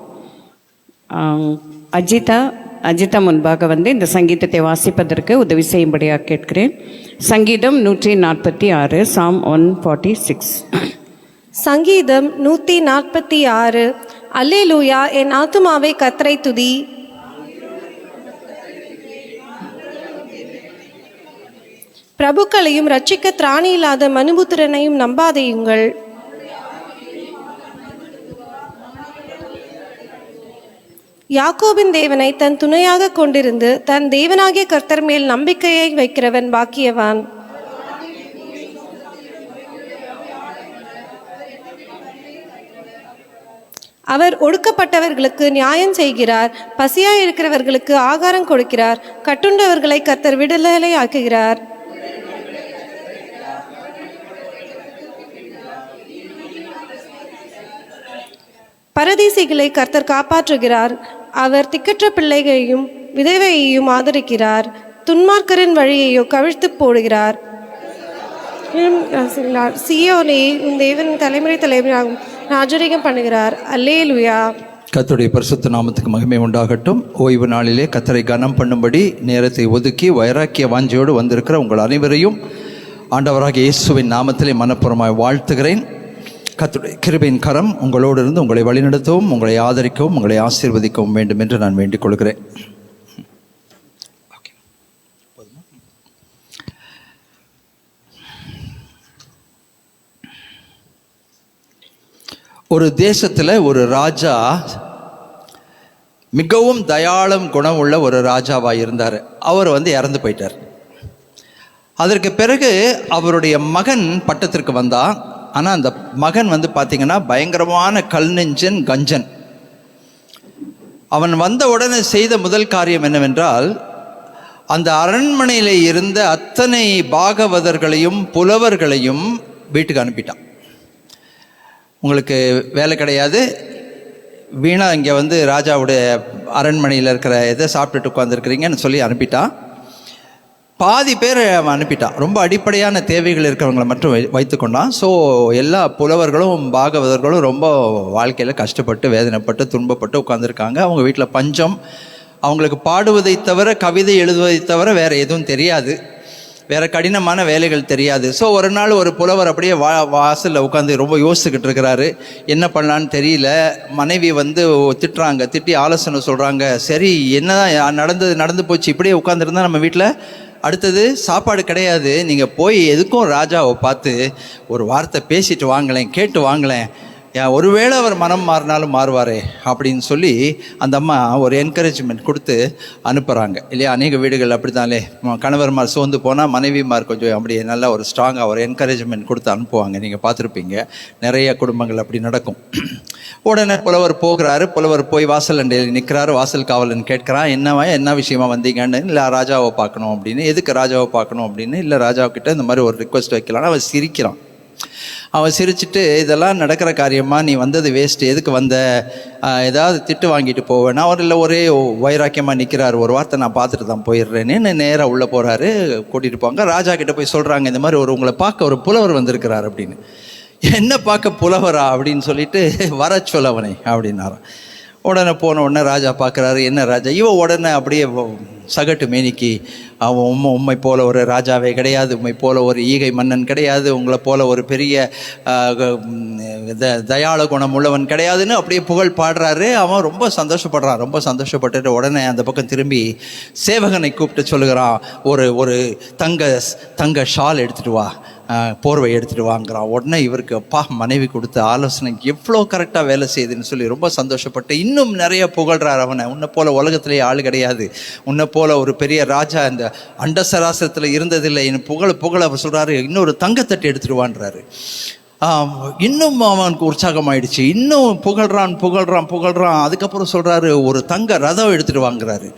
அஜிதா முன்பாக வந்து இந்த சங்கீதத்தை வாசிப்பதற்கு உதவி செய்யும்படியாக கேட்கிறேன். சங்கீதம் 146, Psalm 146. சங்கீதம் 146. அல்லேலூயா, என் ஆத்துமாவே கர்த்தரை துதி. பிரபுக்களையும் ரட்சிக்க திராணி இல்லாத மனுபுத்திரனையும் நம்பாதேயுங்கள். யாக்கோபின் தேவனை தன் துணையாக கொண்டிருந்து தன் தேவனாகிய கர்த்தர் மேல் நம்பிக்கையை வைக்கிறவன் பாக்கியவான். அவர் ஒடுக்கப்பட்டவர்களுக்கு நியாயம் செய்கிறார், பசியாய் இருக்கிறவர்களுக்கு ஆகாரம் கொடுக்கிறார், கட்டுண்டவர்களை கர்த்தர் விடுதலை ஆக்குகிறார். பரதேசிகளை கர்த்தர் காப்பாற்றுகிறார். அவர் திக்கற்ற பிள்ளைகளையும் விதவையையும் ஆதரிக்கிறார், துன்மார்க்கரின் வழியையோ கவிழ்த்து போடுகிறார். சீயோனே உன் தேவன் தலைமுறை தலைமுறையாகவும் ராஜரீகம் பண்ணுகிறார். அல்லேலூயா. கர்த்தருடைய பரிசுத்த நாமத்துக்கு மகிமை உண்டாகட்டும். ஓய்வு நாளிலே கர்த்தரை கனம் பண்ணும்படி நேரத்தை ஒதுக்கி வைராக்கிய வாஞ்சையோடு வந்திருக்கிற உங்கள் அனைவரையும் ஆண்டவராகிய இயேசுவின் நாமத்திலே மனப்பூர்வமாய் வாழ்த்துகிறேன். கர்த்தருடைய கிருபையின் கரம் உங்களோடு இருந்து உங்களை வழிநடத்தவும், உங்களை ஆதரிக்கவும், உங்களை ஆசீர்வதிக்கவும் வேண்டும் என்று நான் வேண்டிக் கொள்கிறேன். ஒரு தேசத்தில் ஒரு ராஜா மிகவும் தயாளம் குணம் உள்ள ஒரு ராஜாவாக இருந்தார். அவர் இறந்து போயிட்டார். அதற்கு பிறகு அவருடைய மகன் பட்டத்திற்கு வந்தான். ஆனால் அந்த மகன் பார்த்திங்கன்னா பயங்கரமான கல் நெஞ்சன் கஞ்சன். அவன் வந்த உடனே செய்த முதல் காரியம் என்னவென்றால், அந்த அரண்மனையில் இருந்த அத்தனை பாகவதர்களையும் புலவர்களையும் வீட்டுக்கு அனுப்பிட்டான். உங்களுக்கு வேலை கிடையாது, வீணாக இங்கே ராஜாவுடைய அரண்மனையில் இருக்கிற எதை சாப்பிட்டுட்டு உட்காந்துருக்கிறீங்கன்னு சொல்லி அனுப்பிட்டான். பாதி பேர் அவன் அனுப்பிட்டான். ரொம்ப அடிப்படையான தேவைகள் இருக்கிறவங்களை மட்டும் வைத்துக்கொண்டான். ஸோ எல்லா புலவர்களும் பாகவதர்களும் ரொம்ப வாழ்க்கையில் கஷ்டப்பட்டு வேதனைப்பட்டு துன்பப்பட்டு உட்காந்துருக்காங்க. அவங்க வீட்டில் பஞ்சம். அவங்களுக்கு பாடுவதை தவிர, கவிதை எழுதுவதை தவிர வேறு எதுவும் தெரியாது. வேறு கடினமான வேலைகள் தெரியாது. ஸோ ஒரு நாள் ஒரு புலவர் அப்படியே வாசலில் உட்காந்து ரொம்ப யோசிச்சுக்கிட்டு இருக்கிறாரு. என்ன பண்ணலான்னு தெரியல. மனைவி வந்து திட்டுறாங்க, திட்டி ஆலோசனை சொல்கிறாங்க. சரி என்ன நடந்து போச்சு, இப்படியே உட்காந்துருந்தா நம்ம வீட்டில் அடுத்தது சாப்பாடு கிடையாது. நீங்கள் போய் எதுக்கும் ராஜாவை பார்த்து ஒரு வார்த்தை பேசிட்டு வாங்களேன், கேட்டு வாங்களேன், ஒருவேளை அவர் மனம் மாறினாலும் மாறுவாரே அப்படின்னு சொல்லி அந்த அம்மா ஒரு என்கரேஜ்மெண்ட் கொடுத்து அனுப்புகிறாங்க இல்லையா? அநேக வீடுகள் அப்படித்தானே, கணவர்மார் சோர்ந்து போனால் மனைவிமார் கொஞ்சம் அப்படியே நல்லா ஒரு ஸ்ட்ராங்காக ஒரு என்கரேஜ்மெண்ட் கொடுத்து அனுப்புவாங்க. நீங்கள் பார்த்துருப்பீங்க, நிறைய குடும்பங்கள் அப்படி நடக்கும். உடனே புலவர் போகிறாரு. புலவர் போய் வாசல் அண்டையில் நிற்கிறாரு. வாசல் காவலன் கேட்குறான், என்ன விஷயமா வந்தீங்கன்னு. இல்லை ராஜாவை பார்க்கணும் அப்படின்னு. எதுக்கு ராஜாவை பார்க்கணும் அப்படின்னு. இல்லை ராஜாவுக்கிட்ட இந்த மாதிரி ஒரு ரிக்வெஸ்ட் வைக்கலான்னு அவன் சிரிக்கிறான். அவன் சிரிச்சுட்டு, இதெல்லாம் நடக்கிற காரியமா, நீ வந்தது வேஸ்ட்டு, எதுக்கு வந்த, ஏதாவது திட்டு வாங்கிட்டு போவேன்னா. அவர் இல்லை ஒரே வைராக்கியமாக நிற்கிறார். ஒரு வார்த்தை நான் பார்த்துட்டு தான் போயிடுறேன்னு நேராக உள்ளே போகிறாரு. கூட்டிகிட்டு போங்க. ராஜா கிட்டே போய் சொல்கிறாங்க, இந்த மாதிரி உங்களை பார்க்க ஒரு புலவர் வந்திருக்கிறார் அப்படின்னு. என்ன பார்க்க புலவரா அப்படின்னு சொல்லிட்டு, வர சொல்லவனே அப்படின்னாரான். உடனே போன உடனே ராஜா பார்க்குறாரு. என்ன ராஜா? இவன் உடனே அப்படியே சகட்டு மேனிக்கு, அவன் உண்மை போல ஒரு ராஜாவே கிடையாது, உண்மை போல ஒரு ஈகை மன்னன் கிடையாது, உங்களை போல ஒரு பெரிய தயாள குணம் உள்ளவன் கிடையாதுன்னு அப்படியே புகழ் பாடுறாரு. அவன் ரொம்ப சந்தோஷப்படுறான். ரொம்ப சந்தோஷப்பட்டுட்டு உடனே அந்த பக்கம் திரும்பி சேவகனை கூப்பிட்டு சொல்லுகிறான், ஒரு தங்க ஷால் எடுத்துகிட்டு வா, போர்வை எடுத்துகிட்டு வாங்குறான். உடனே இவருக்கு அப்பா மனைவி கொடுத்த ஆலோசனை எவ்வளோ கரெக்டாக வேலை செய்யுதுன்னு சொல்லி ரொம்ப சந்தோஷப்பட்டு இன்னும் நிறைய புகழ்கிறார் அவனை. உன்னை போல் உலகத்திலேயே ஆள் கிடையாது, உன்னை போல் ஒரு பெரிய ராஜா இந்த அண்டசராசரத்தில் இருந்ததில்லை, என் புகழ அவர் சொல்கிறாரு. இன்னொரு தங்கத்தட்டு எடுத்துடுவான்றாரு. இன்னும் அவனுக்கு உற்சாகமாயிடுச்சு. இன்னும் புகழ்றான். அதுக்கப்புறம் சொல்கிறாரு, ஒரு தங்க ரதம் எடுத்துகிட்டு வாங்குறாரு.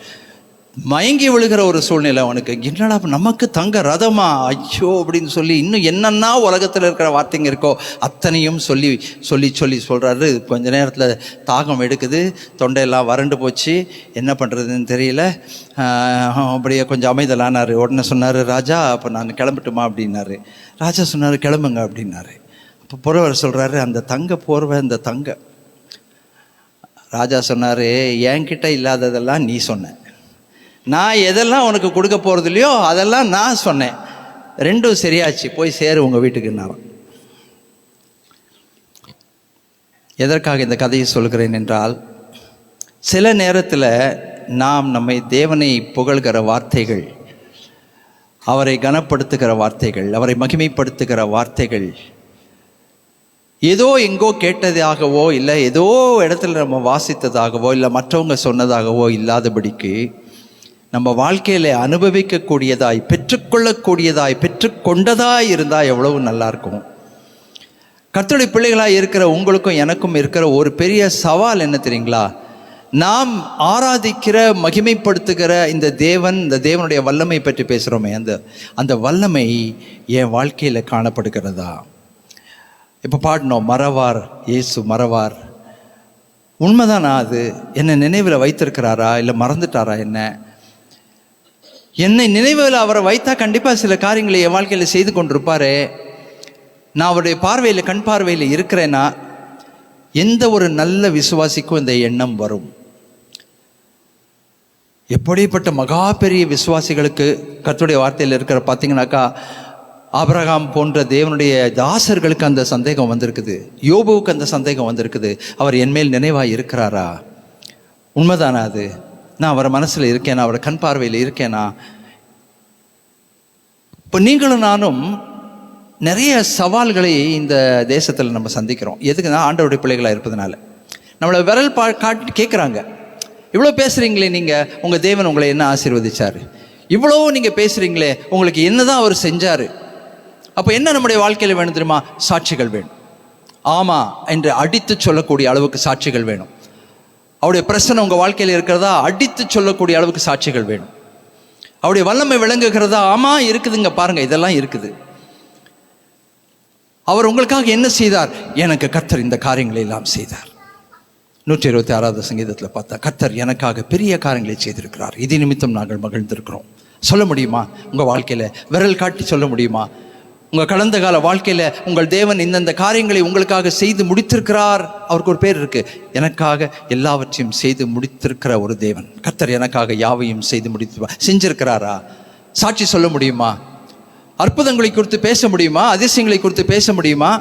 மயங்கி விழுகிற ஒரு சூழ்நிலை அவனுக்கு. என்னடா நமக்கு தங்க ரதமா, ஐயோ அப்படின்னு சொல்லி இன்னும் என்னென்னா உலகத்தில் இருக்கிற வார்த்தைங்க இருக்கோ அத்தனையும் சொல்லி சொல்கிறாரு. கொஞ்ச நேரத்தில் தாகம் எடுக்குது, தொண்டையெல்லாம் வறண்டு போச்சு, என்ன பண்ணுறதுன்னு தெரியல. அப்படியே கொஞ்சம் அமைதலானார். உடனே சொன்னார், ராஜா அப்போ நான் கிளம்பட்டுமா அப்படின்னாரு. ராஜா சொன்னார், கிளம்புங்க அப்படின்னாரு. அப்போ புறவர் சொல்கிறாரு, அந்த தங்க போர்வை, அந்த தங்க. ராஜா சொன்னார், என்கிட்ட இல்லாததெல்லாம் நீ சொன்ன, நான் எதெல்லாம் உனக்கு கொடுக்க போகிறது இல்லையோ அதெல்லாம் நான் சொன்னேன், ரெண்டும் சரியாச்சு, போய் சேரு உங்கள் வீட்டுக்குன்னாராம். எதற்காக இந்த கதையை சொல்கிறேன் என்றால், சில நேரத்தில் நாம் நம்மை தேவனை புகழ்கிற வார்த்தைகள், அவரை கனப்படுத்துகிற வார்த்தைகள், அவரை மகிமைப்படுத்துகிற வார்த்தைகள் ஏதோ எங்கோ கேட்டதாகவோ இல்லை ஏதோ இடத்துல நம்ம வாசித்ததாகவோ இல்லை மற்றவங்க சொன்னதாகவோ இல்லாதபடிக்கு நம்ம வாழ்க்கையில் அனுபவிக்கக்கூடியதாய், பெற்றுக்கொள்ளக்கூடியதாய், பெற்றுக்கொண்டதாய் இருந்தால் எவ்வளவு நல்லாயிருக்கும். கர்த்தருடைய பிள்ளைகளாக இருக்கிற உங்களுக்கும் எனக்கும் இருக்கிற ஒரு பெரிய சவால் என்ன தெரியுங்களா? நாம் ஆராதிக்கிற, மகிமைப்படுத்துகிற இந்த தேவனுடைய வல்லமை பற்றி பேசுகிறோமே, அந்த வல்லமை என் வாழ்க்கையில் காணப்படுகிறதா? இப்போ பாடினோம், மறவார் இயேசு மறவார். உண்மைதானா? அது என்னை நினைவில் வைத்திருக்கிறாரா இல்லை மறந்துட்டாரா? என்னை நினைவில் அவரை வைத்தா கண்டிப்பாக சில காரியங்களை என் வாழ்க்கையில் செய்து கொண்டிருப்பாரு. நான் அவருடைய பார்வையில், கண் பார்வையில் இருக்கிறேன்னா எந்த ஒரு நல்ல விசுவாசிக்கும் இந்த எண்ணம் வரும். எப்படிப்பட்ட மகா பெரிய விசுவாசிகளுக்கு கர்த்தருடைய வார்த்தையில் இருக்கிற பார்த்தீங்கன்னாக்கா, ஆபிரகாம் போன்ற தேவனுடைய தாசர்களுக்கு அந்த சந்தேகம் வந்திருக்குது, யோபுவுக்கு அந்த சந்தேகம் வந்திருக்குது, அவர் என்மேல் நினைவாக இருக்கிறாரா? உண்மைதானா அது? நான் அவரை மனசில் இருக்கேனா, அவரை கண் பார்வையில் இருக்கேனா? இப்போ நீங்களும் நானும் நிறைய சவால்களை இந்த தேசத்தில் நம்ம சந்திக்கிறோம். எதுக்குன்னா, ஆண்டவருடைய பிள்ளைகளாக இருப்பதனால. நம்மளை விரல் காட்டி கேட்குறாங்க, இவ்வளோ பேசுகிறீங்களே நீங்கள், உங்கள் தேவன் உங்களை என்ன ஆசீர்வதிச்சார்? இவ்வளோ நீங்கள் பேசுகிறீங்களே, உங்களுக்கு என்ன தான் அவர் செஞ்சார்? அப்போ என்ன நம்முடைய வாழ்க்கையில் வேணும் தெரியுமா? சாட்சிகள் வேணும். ஆமாம் என்று அடித்து சொல்லக்கூடிய அளவுக்கு சாட்சிகள் வேணும். அவருடைய பிரச்சனை உங்கள் வாழ்க்கையில் இருக்கிறதா? அடித்து சொல்லக்கூடிய அளவுக்கு சாட்சிகள் வேணும். அவருடைய வல்லமை விளங்குகிறதா? ஆமாம் இருக்குதுங்க, பாருங்கள் இதெல்லாம் இருக்குது. அவர் உங்களுக்காக என்ன செய்தார்? எனக்கு கர்த்தர் இந்த காரியங்களை எல்லாம் செய்தார். 126வது சங்கீதத்தில் பார்த்தா, கர்த்தர் எனக்காக பெரிய காரியங்களை செய்திருக்கிறார், இது நிமித்தம் நாங்கள் மகிழ்ந்திருக்கிறோம். சொல்ல முடியுமா? உங்கள் வாழ்க்கையில் விரல் காட்டி சொல்ல முடியுமா? உங்கள் கடந்த கால வாழ்க்கையில் உங்கள் தேவன் இந்தந்த காரியங்களை உங்களுக்காக செய்து முடித்திருக்கிறார். அவருக்கு ஒரு பேர் இருக்குது, எனக்காக எல்லாவற்றையும் செய்து முடித்திருக்கிற ஒரு தேவன். கர்த்தர் எனக்காக யாவையும் செய்து செஞ்சிருக்கிறாரா? சாட்சி சொல்ல முடியுமா? அற்புதங்களை குறித்து பேச முடியுமா? அதிசயங்களை குறித்து பேச முடியுமா?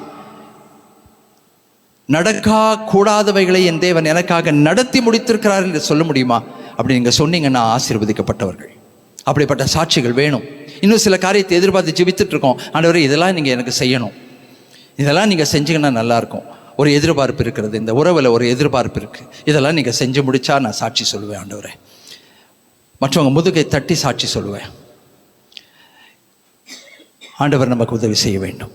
நடக்கா கூடாதவைகளை என் தேவன் எனக்காக நடத்தி முடித்திருக்கிறார் என்று சொல்ல முடியுமா? அப்படி நீங்கள் சொன்னீங்கன்னா ஆசீர்வதிக்கப்பட்டவர்கள். அப்படிப்பட்ட சாட்சிகள் வேணும். இன்னும் சில காரியத்தை எதிர்பார்த்து ஜெபித்துட்டு இருக்கோம். ஆண்டவரே, இதெல்லாம் நீங்கள் எனக்கு செய்யணும், இதெல்லாம் நீங்கள் செஞ்சீங்கன்னா நல்லாயிருக்கும். ஒரு எதிர்பார்ப்பு இருக்கிறது, இந்த உறவில் ஒரு எதிர்பார்ப்பு இருக்குது. இதெல்லாம் நீங்கள் செஞ்சு முடித்தா நான் சாட்சி சொல்லுவேன் ஆண்டவரே. மற்றவங்க முதுகை தட்டி சாட்சி சொல்லுவேன். ஆண்டவர் நமக்கு உதவி செய்ய வேண்டும்.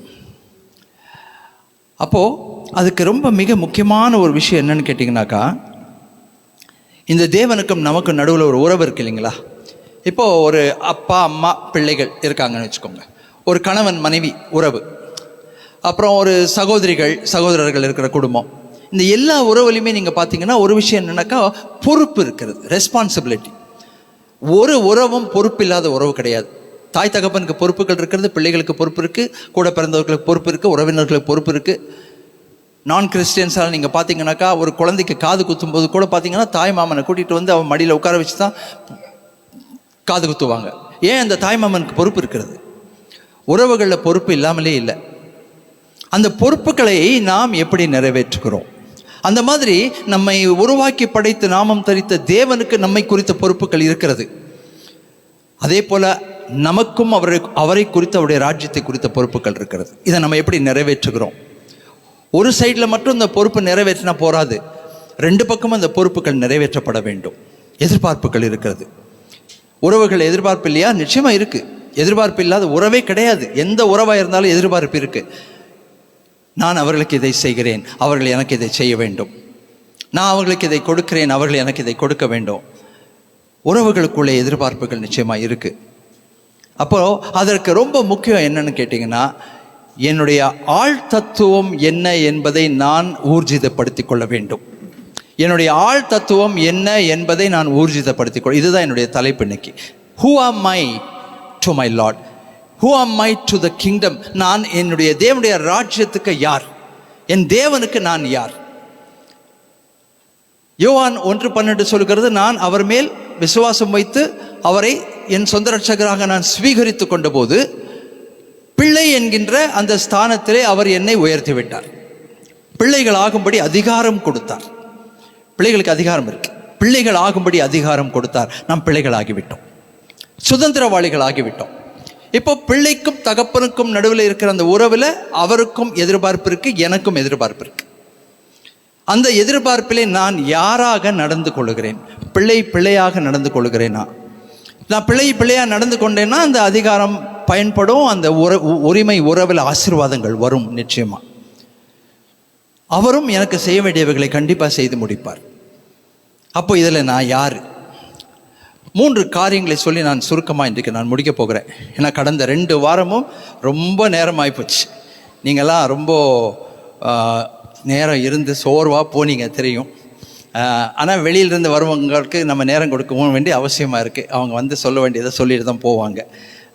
அப்போது அதுக்கு ரொம்ப மிக முக்கியமான ஒரு விஷயம் என்னன்னு கேட்டிங்கனாக்கா, இந்த தேவனுக்கும் நமக்கும் நடுவில் ஒரு உறவு இருக்கு இல்லைங்களா? இப்போது ஒரு அப்பா அம்மா பிள்ளைகள் இருக்காங்கன்னு வச்சுக்கோங்க. ஒரு கணவன் மனைவி உறவு, அப்புறம் ஒரு சகோதரிகள் சகோதரர்கள் இருக்கிற குடும்பம். இந்த எல்லா உறவுலையுமே நீங்கள் பார்த்தீங்கன்னா ஒரு விஷயம் என்னன்னாக்கா, பொறுப்பு இருக்கிறது, ரெஸ்பான்சிபிலிட்டி. ஒரு உறவும் பொறுப்பு இல்லாத உறவு கிடையாது. தாய் தகப்பனுக்கு பொறுப்புகள் இருக்கிறது, பிள்ளைகளுக்கு பொறுப்பு இருக்குது, கூட பிறந்தவர்களுக்கு பொறுப்பு இருக்குது, உறவினர்களுக்கு பொறுப்பு இருக்குது. நான் கிறிஸ்டியன்ஸால் நீங்கள் பார்த்தீங்கன்னாக்கா, ஒரு குழந்தைக்கு காது குத்தும்போது கூட பார்த்தீங்கன்னா தாய் மாமனை கூட்டிகிட்டு வந்து அவன் மடியில் உட்கார வச்சு தான் காது குத்துவாங்க. ஏன்? அந்த தாய் மாமனுக்கு பொறுப்பு இருக்கிறது. உறவுகளில் பொறுப்பு இல்லாமலே இல்லை. அந்த பொறுப்புகளை நாம் எப்படி நிறைவேற்றுகிறோம்? அந்த மாதிரி நம்மை உருவாக்கி படைத்து நாமம் தரித்த தேவனுக்கு நம்மை குறித்த பொறுப்புகள் இருக்கிறது. அதே போல் நமக்கும் அவரை குறித்த அவருடைய ராஜ்யத்தை குறித்த பொறுப்புகள் இருக்கிறது. இதை நம்ம எப்படி நிறைவேற்றுகிறோம்? ஒரு சைடில் மட்டும் இந்த பொறுப்பு நிறைவேற்றினா போராது, ரெண்டு பக்கமும் அந்த பொறுப்புகள் நிறைவேற்றப்பட வேண்டும். எதிர்பார்ப்புகள் இருக்கிறது. உறவுகள் எதிர்பார்ப்பு இல்லையா? நிச்சயமாக இருக்குது. எதிர்பார்ப்பு இல்லாத உறவே கிடையாது. எந்த உறவாக இருந்தாலும் எதிர்பார்ப்பு இருக்குது. நான் அவர்களுக்கு இதை செய்கிறேன், அவர்கள் எனக்கு இதை செய்ய வேண்டும். நான் அவர்களுக்கு இதை கொடுக்கிறேன், அவர்கள் எனக்கு இதை கொடுக்க வேண்டும். உறவுகளுக்குள்ளே எதிர்பார்ப்புகள் நிச்சயமாக இருக்குது. அப்போது அதற்கு ரொம்ப முக்கியம் என்னன்னு கேட்டிங்கன்னா, என்னுடைய ஆழ் தத்துவம் என்ன என்பதை நான் ஊர்ஜிதப்படுத்தி கொள்ள வேண்டும். என்னுடைய ஆழ் தத்துவம் என்ன என்பதை நான் ஊர்ஜிதப்படுத்திக் கொள்ள. இதுதான் என்னுடைய தலைப்பு இன்னைக்கு. Who am I to my Lord? Who am I to the kingdom? நான் என்னுடைய தேவனுடைய ராஜ்யத்துக்கு யார்? என் தேவனுக்கு நான் யார்? யோவான் 1:12 சொல்கிறது, நான் அவர் மேல் விசுவாசம் வைத்து அவரை என் சொந்த ரட்சகராக நான் ஸ்வீகரித்து கொண்ட போது பிள்ளை என்கின்ற அந்த ஸ்தானத்திலே அவர் என்னை உயர்த்தி விட்டார். பிள்ளைகள் ஆகும்படி அதிகாரம் கொடுத்தார். பிள்ளைகளுக்கு அதிகாரம் இருக்கு. பிள்ளைகள் ஆகும்படி அதிகாரம் கொடுத்தார். நாம் பிள்ளைகள் ஆகிவிட்டோம், சுதந்திரவாளிகள் ஆகிவிட்டோம். இப்போ பிள்ளைக்கும் தகப்பனுக்கும் நடுவில் இருக்கிற அந்த உறவில் அவருக்கும் எதிர்பார்ப்பு இருக்கு, எனக்கும் எதிர்பார்ப்பு இருக்கு. அந்த எதிர்பார்ப்பிலே நான் யாராக நடந்து கொள்கிறேன்? பிள்ளையாக நடந்து கொள்கிறேனா? நான் பிள்ளையாக நடந்து கொண்டேன்னா அந்த அதிகாரம் பயன்படும். அந்த உரிமை உறவில் ஆசீர்வாதங்கள் வரும் நிச்சயமா. அவரும் எனக்கு செய்ய வேண்டியவைகளை கண்டிப்பாக செய்து முடிப்பார். அப்போ இதில் நான் யார்? 3 காரியங்களை சொல்லி நான் சுருக்கமாக இன்றைக்கு நான் முடிக்க போகிறேன். ஏன்னா கடந்த 2 வாரமும் ரொம்ப நேரம் ஆகிப்போச்சு. நீங்கள்லாம் ரொம்ப நேரம் இருந்து சோர்வாக போனீங்க தெரியும். ஆனால் வெளியிலிருந்து வருவங்களுக்கு நம்ம நேரம் கொடுக்க வேண்டிய அவசியமாக இருக்குது. அவங்க வந்து சொல்ல வேண்டியதை சொல்லிட்டு தான் போவாங்க.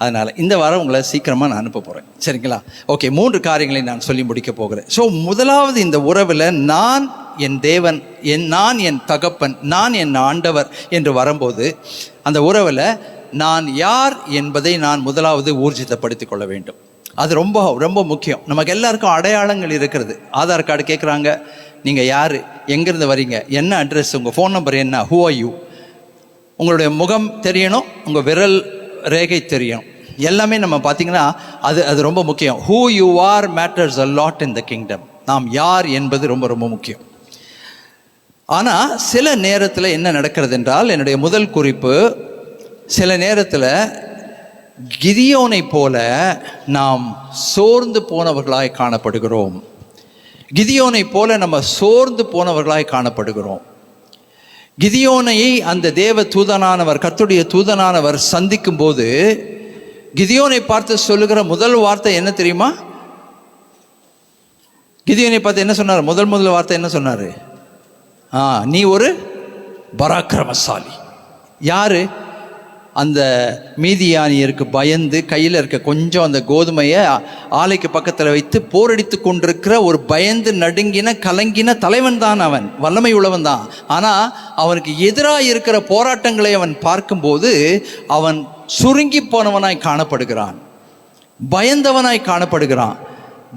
அதனால் இந்த வாரம் உங்களை சீக்கிரமாக நான் அனுப்ப போகிறேன். சரிங்களா? ஓகே, 3 காரியங்களை நான் சொல்லி முடிக்க போகிறேன். ஸோ முதலாவது, இந்த உறவில் நான் என் தேவன், நான் என் தகப்பன், நான் என் ஆண்டவர் என்று வரும்போது அந்த உறவில் நான் யார் என்பதை நான் முதலாவது ஊர்ஜிதப்படுத்தி கொள்ள வேண்டும். அது ரொம்ப ரொம்ப முக்கியம். நமக்கு எல்லாருக்கும் அடையாளங்கள் இருக்கிறது. ஆதார் கார்டு கேட்குறாங்க, நீங்கள் யார், எங்கேருந்து வரீங்க, என்ன அட்ரஸ், உங்கள் ஃபோன் நம்பர் என்ன, ஹூ ஆர் யூ, உங்களுடைய முகம் தெரியணும், உங்கள் விரல் ரேகை தெரியணும். எல்லாமே நம்ம பார்த்திங்கன்னா அது ரொம்ப முக்கியம். Who you are matters a lot in the kingdom. நாம் யார் என்பது ரொம்ப ரொம்ப முக்கியம். ஆனால் சில நேரத்தில் என்ன நடக்கிறது என்றால், என்னுடைய முதல் குறிப்பு, சில நேரத்தில் கிதியோனை போல நாம் சோர்ந்து போனவர்களாய் காணப்படுகிறோம். கிதியோனை போல நம்ம சோர்ந்து போனவர்களாய் காணப்படுகிறோம். கிதியோனை அந்த தேவ தூதனானவர், கர்த்தருடைய தூதனானவர் சந்திக்கும் போது கிதியோனை பார்த்து சொல்லுகிற முதல் வார்த்தை என்ன தெரியுமா? கிதியோனை பார்த்து என்ன சொன்னார்? முதல் வார்த்தை என்ன சொன்னார்? நீ ஒரு பராக்கிரமசாலி. யாரு? அந்த மீதியானியருக்கு பயந்து கையில் இருக்க கொஞ்சம் அந்த கோதுமையை ஆலைக்கு பக்கத்தில் வைத்து போரடித்து கொண்டிருக்கிற ஒரு பயந்து நடுங்கின கலங்கின தலைவன் தான் அவன். வல்லமை உள்ளவன் தான். ஆனால் அவனுக்கு எதிராக இருக்கிற போராட்டங்களை அவன் பார்க்கும்போது அவன் சுருங்கி போனவனாய் காணப்படுகிறான். பயந்தவனாய் காணப்படுகிறான்.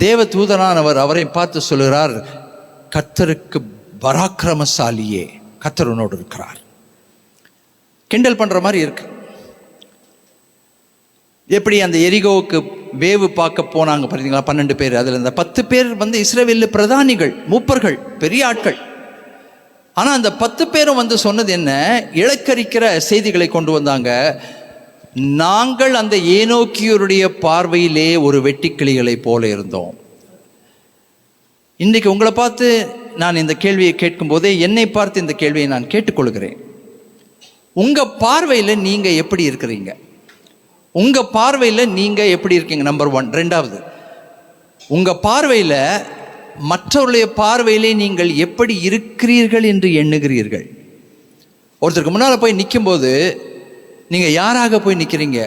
தேவ தூதனானவர் அவரை பார்த்து சொல்கிறார், கர்த்தருக்கு பராக்கிரமசாலியே, கர்த்தர் உன்னோடு இருக்கிறார். கிண்டல் பண்ற மாதிரி இருக்கு. எப்படி அந்த எரிகோவுக்கு வேவு பார்க்க போனாங்க பார்த்தீங்களா 12 பேர், அதுல இந்த 10 பேர் இஸ்ரவேலில் பிரதானிகள், மூப்பர்கள், பெரிய ஆட்கள். ஆனா அந்த 10 பேரும் சொன்னது என்ன? இலக்கரிக்கிற செய்திகளை கொண்டு வந்தாங்க. நாங்கள் அந்த ஏனோக்கியருடைய பார்வையிலே ஒரு வெட்டுக்கிளிகளை போல இருந்தோம். இன்றைக்கு உங்களை பார்த்து நான் இந்த கேள்வியை கேட்கும் போதே என்னை பார்த்து இந்த கேள்வியை நான் கேட்டுக்கொள்கிறேன். உங்க பார்வையில் நீங்க எப்படி இருக்கிறீங்க? உங்க பார்வையில் நீங்க எப்படி இருக்கீங்க? நம்பர் 1. 2வது, உங்க பார்வையில் மற்றவருடைய பார்வையிலே நீங்கள் எப்படி இருக்கிறீர்கள் என்று எண்ணுகிறீர்கள்? ஒருத்தருக்கு முன்னால் போய் நிற்கும்போது நீங்க யாராக போய் நிற்கிறீங்க?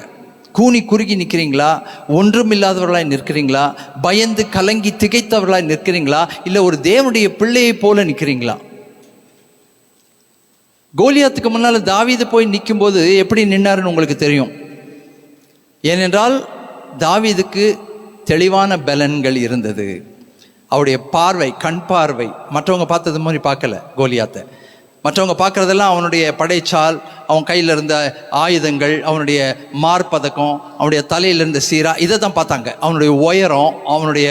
கூனி குறுகி நிற்கிறீங்களா? ஒன்றும் இல்லாதவர்களாய் நிற்கிறீங்களா? பயந்து கலங்கி திகைத்தவர்களாய் நிற்கிறீங்களா? இல்லை ஒரு தேவனுடைய பிள்ளையை போல நிற்கிறீங்களா? கோலியாத்துக்கு முன்னால் தாவீது போய் நிற்கும்போது எப்படி நின்னாருன்னு உங்களுக்கு தெரியும். ஏனென்றால் தாவீதுக்கு தெளிவான பலன்கள் இருந்தது. அவருடைய பார்வை, கண் பார்வை மற்றவங்க பார்த்தது மாதிரி பார்க்கல. கோலியாத்தை மற்றவங்க பார்க்குறதெல்லாம் அவனுடைய படைச்சால், அவன் கையில் இருந்த ஆயுதங்கள், அவனுடைய மார்பதக்கம், அவனுடைய தலையில் இருந்த சீரா, இதை தான் பார்த்தாங்க. அவனுடைய உயரம், அவனுடைய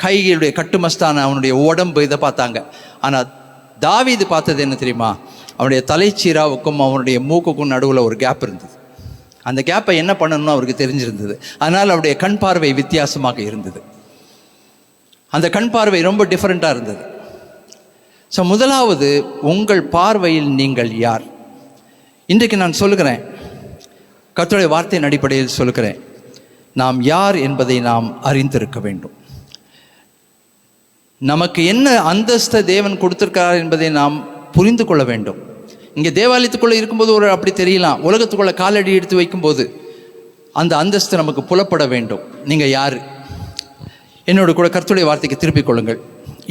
கைகளுடைய கட்டுமஸ்தான அவனுடைய உடம்பு, இதை பார்த்தாங்க. ஆனால் தாவீது பார்த்தது என்ன தெரியுமா? அவனுடைய தலைச்சீராவுக்கும் அவனுடைய மூக்குக்கும் நடுவில் ஒரு கேப் இருந்தது. அந்த கேப்பை என்ன பண்ணணும்னு அவருக்கு தெரிஞ்சிருந்தது. அதனால் அவருடைய கண் பார்வை வித்தியாசமாக இருந்தது. அந்த கண் பார்வை ரொம்ப டிஃப்ரெண்ட்டாக இருந்தது. ஸோ முதலாவது, உங்கள் பார்வையில் நீங்கள் யார்? இன்றைக்கு நான் சொல்லுகிறேன், கர்த்தருடைய வார்த்தையின் அடிப்படையில் சொல்லுகிறேன், நாம் யார் என்பதை நாம் அறிந்திருக்க வேண்டும். நமக்கு என்ன அந்தஸ்தை தேவன் கொடுத்திருக்கிறார் என்பதை நாம் புரிந்து கொள்ள வேண்டும். இங்கே தேவாலயத்துக்குள்ளே இருக்கும்போது ஒரு அப்படி தெரியலாம், உலகத்துக்குள்ளே காலடி எடுத்து வைக்கும்போது அந்த அந்தஸ்து நமக்கு புலப்பட வேண்டும். நீங்கள் யார்? என்னோட கூட கர்த்தருடைய வார்த்தைக்கு திருப்பிக் கொள்ளுங்கள்.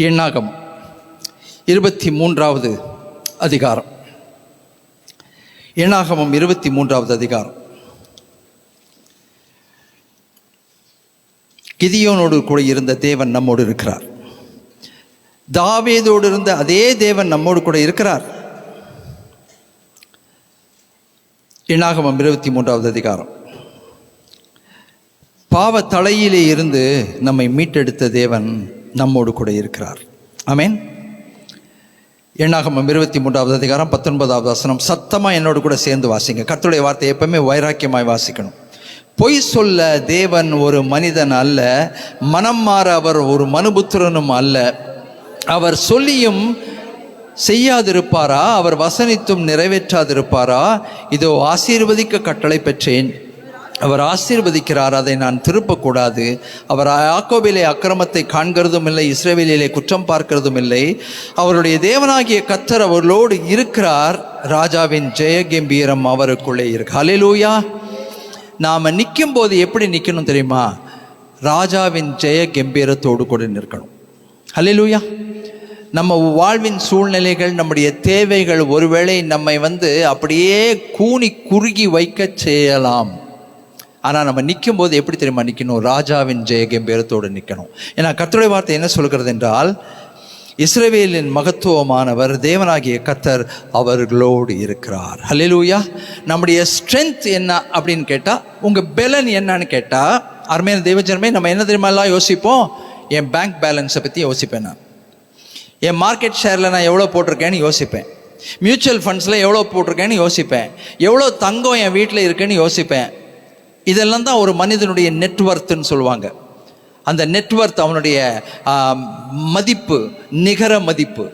எண்ணாகமம் 23வது அதிகாரம். எண்ணாகமம் 23வது அதிகாரம். கிதியோனோடு கூட இருந்த தேவன் நம்மோடு இருக்கிறார். தாவீதோடு இருந்த அதே தேவன் நம்மோடு கூட இருக்கிறார். எண்ணாகமம் 23வது அதிகாரம். பாவ தலையிலே இருந்து நம்மை மீட்டெடுத்த தேவன் நம்மோடு கூட இருக்கிறார். ஆமென். எண்ணாகமம் 23வது அதிகாரம் 19வது வசனம். சத்தமாக என்னோடு கூட சேர்ந்து வாசிங்க. கர்த்தருடைய வார்த்தை எப்பவுமே வைராக்கியமாய் வாசிக்கணும். பொய் சொல்ல தேவன் ஒரு மனிதன் அல்ல, மனம் மாற அவர் ஒரு மனுபுத்திரனும் அல்ல. அவர் சொல்லியும் செய்யாதிருப்பாரா? அவர் வசனித்தும் நிறைவேற்றாதிருப்பாரா? இதோ ஆசீர்வதிக்க கட்டளை பெற்றேன், அவர் ஆசீர்வதிக்கிறார், அதை நான் திருப்பக்கூடாது. அவர் யாக்கோபிலே அக்கிரமத்தை காண்கிறதும் இல்லை, இஸ்ரவேலிலே குற்றம் பார்க்கிறதும் இல்லை. அவருடைய தேவனாகிய கர்த்தர் அவர்களோடு இருக்கிறார். ராஜாவின் ஜெய கம்பீரம் அவருக்குள்ளே இருக்கு. ஹல்லேலூயா. நாம் நிற்கும் போது எப்படி நிற்கணும் தெரியுமா? ராஜாவின் ஜெய கம்பீரத்தோடு கூட நிற்கணும். ஹல்லேலூயா. நம்ம வாழ்வின் சூழ்நிலைகள், நம்முடைய தேவைகள் ஒருவேளை நம்மை அப்படியே கூனி குறுகி வைக்க செய்யலாம். ஆனால் நம்ம நிற்கும் போது எப்படி தெரியுமா நிற்கணும்? ராஜாவின் ஜெய கம்பீரத்தோடு நிற்கணும். ஏன்னா கர்த்தருடைய வார்த்தை என்ன சொல்கிறது என்றால், இஸ்ரவேலின் மகத்துவமானவர் தேவனாகிய கர்த்தர் அவர்களோடு இருக்கிறார். ஹல்லேலூயா. நம்முடைய ஸ்ட்ரென்த் என்ன அப்படின்னு கேட்டால், உங்கள் பலன் என்னன்னு கேட்டால், அருமையான தேவஜனமே, நம்ம என்ன தெரியுமா எல்லாம் யோசிப்போம்? என் பேங்க் பேலன்ஸை பற்றி யோசிப்பேன். நான் என் மார்க்கெட் ஷேரில் நான் எவ்வளோ போட்டிருக்கேன்னு யோசிப்பேன். மியூச்சுவல் ஃபண்ட்ஸில் எவ்வளோ போட்டிருக்கேன்னு யோசிப்பேன். எவ்வளோ தங்கம் என் வீட்டில் இருக்குன்னு யோசிப்பேன். இதெல்லாம் தான் ஒரு மனிதனுடைய நெட்வொர்த்துன்னு சொல்லுவாங்க. அந்த நெட்வொர்த், அவனுடைய மதிப்பு, நிகர மதிப்பு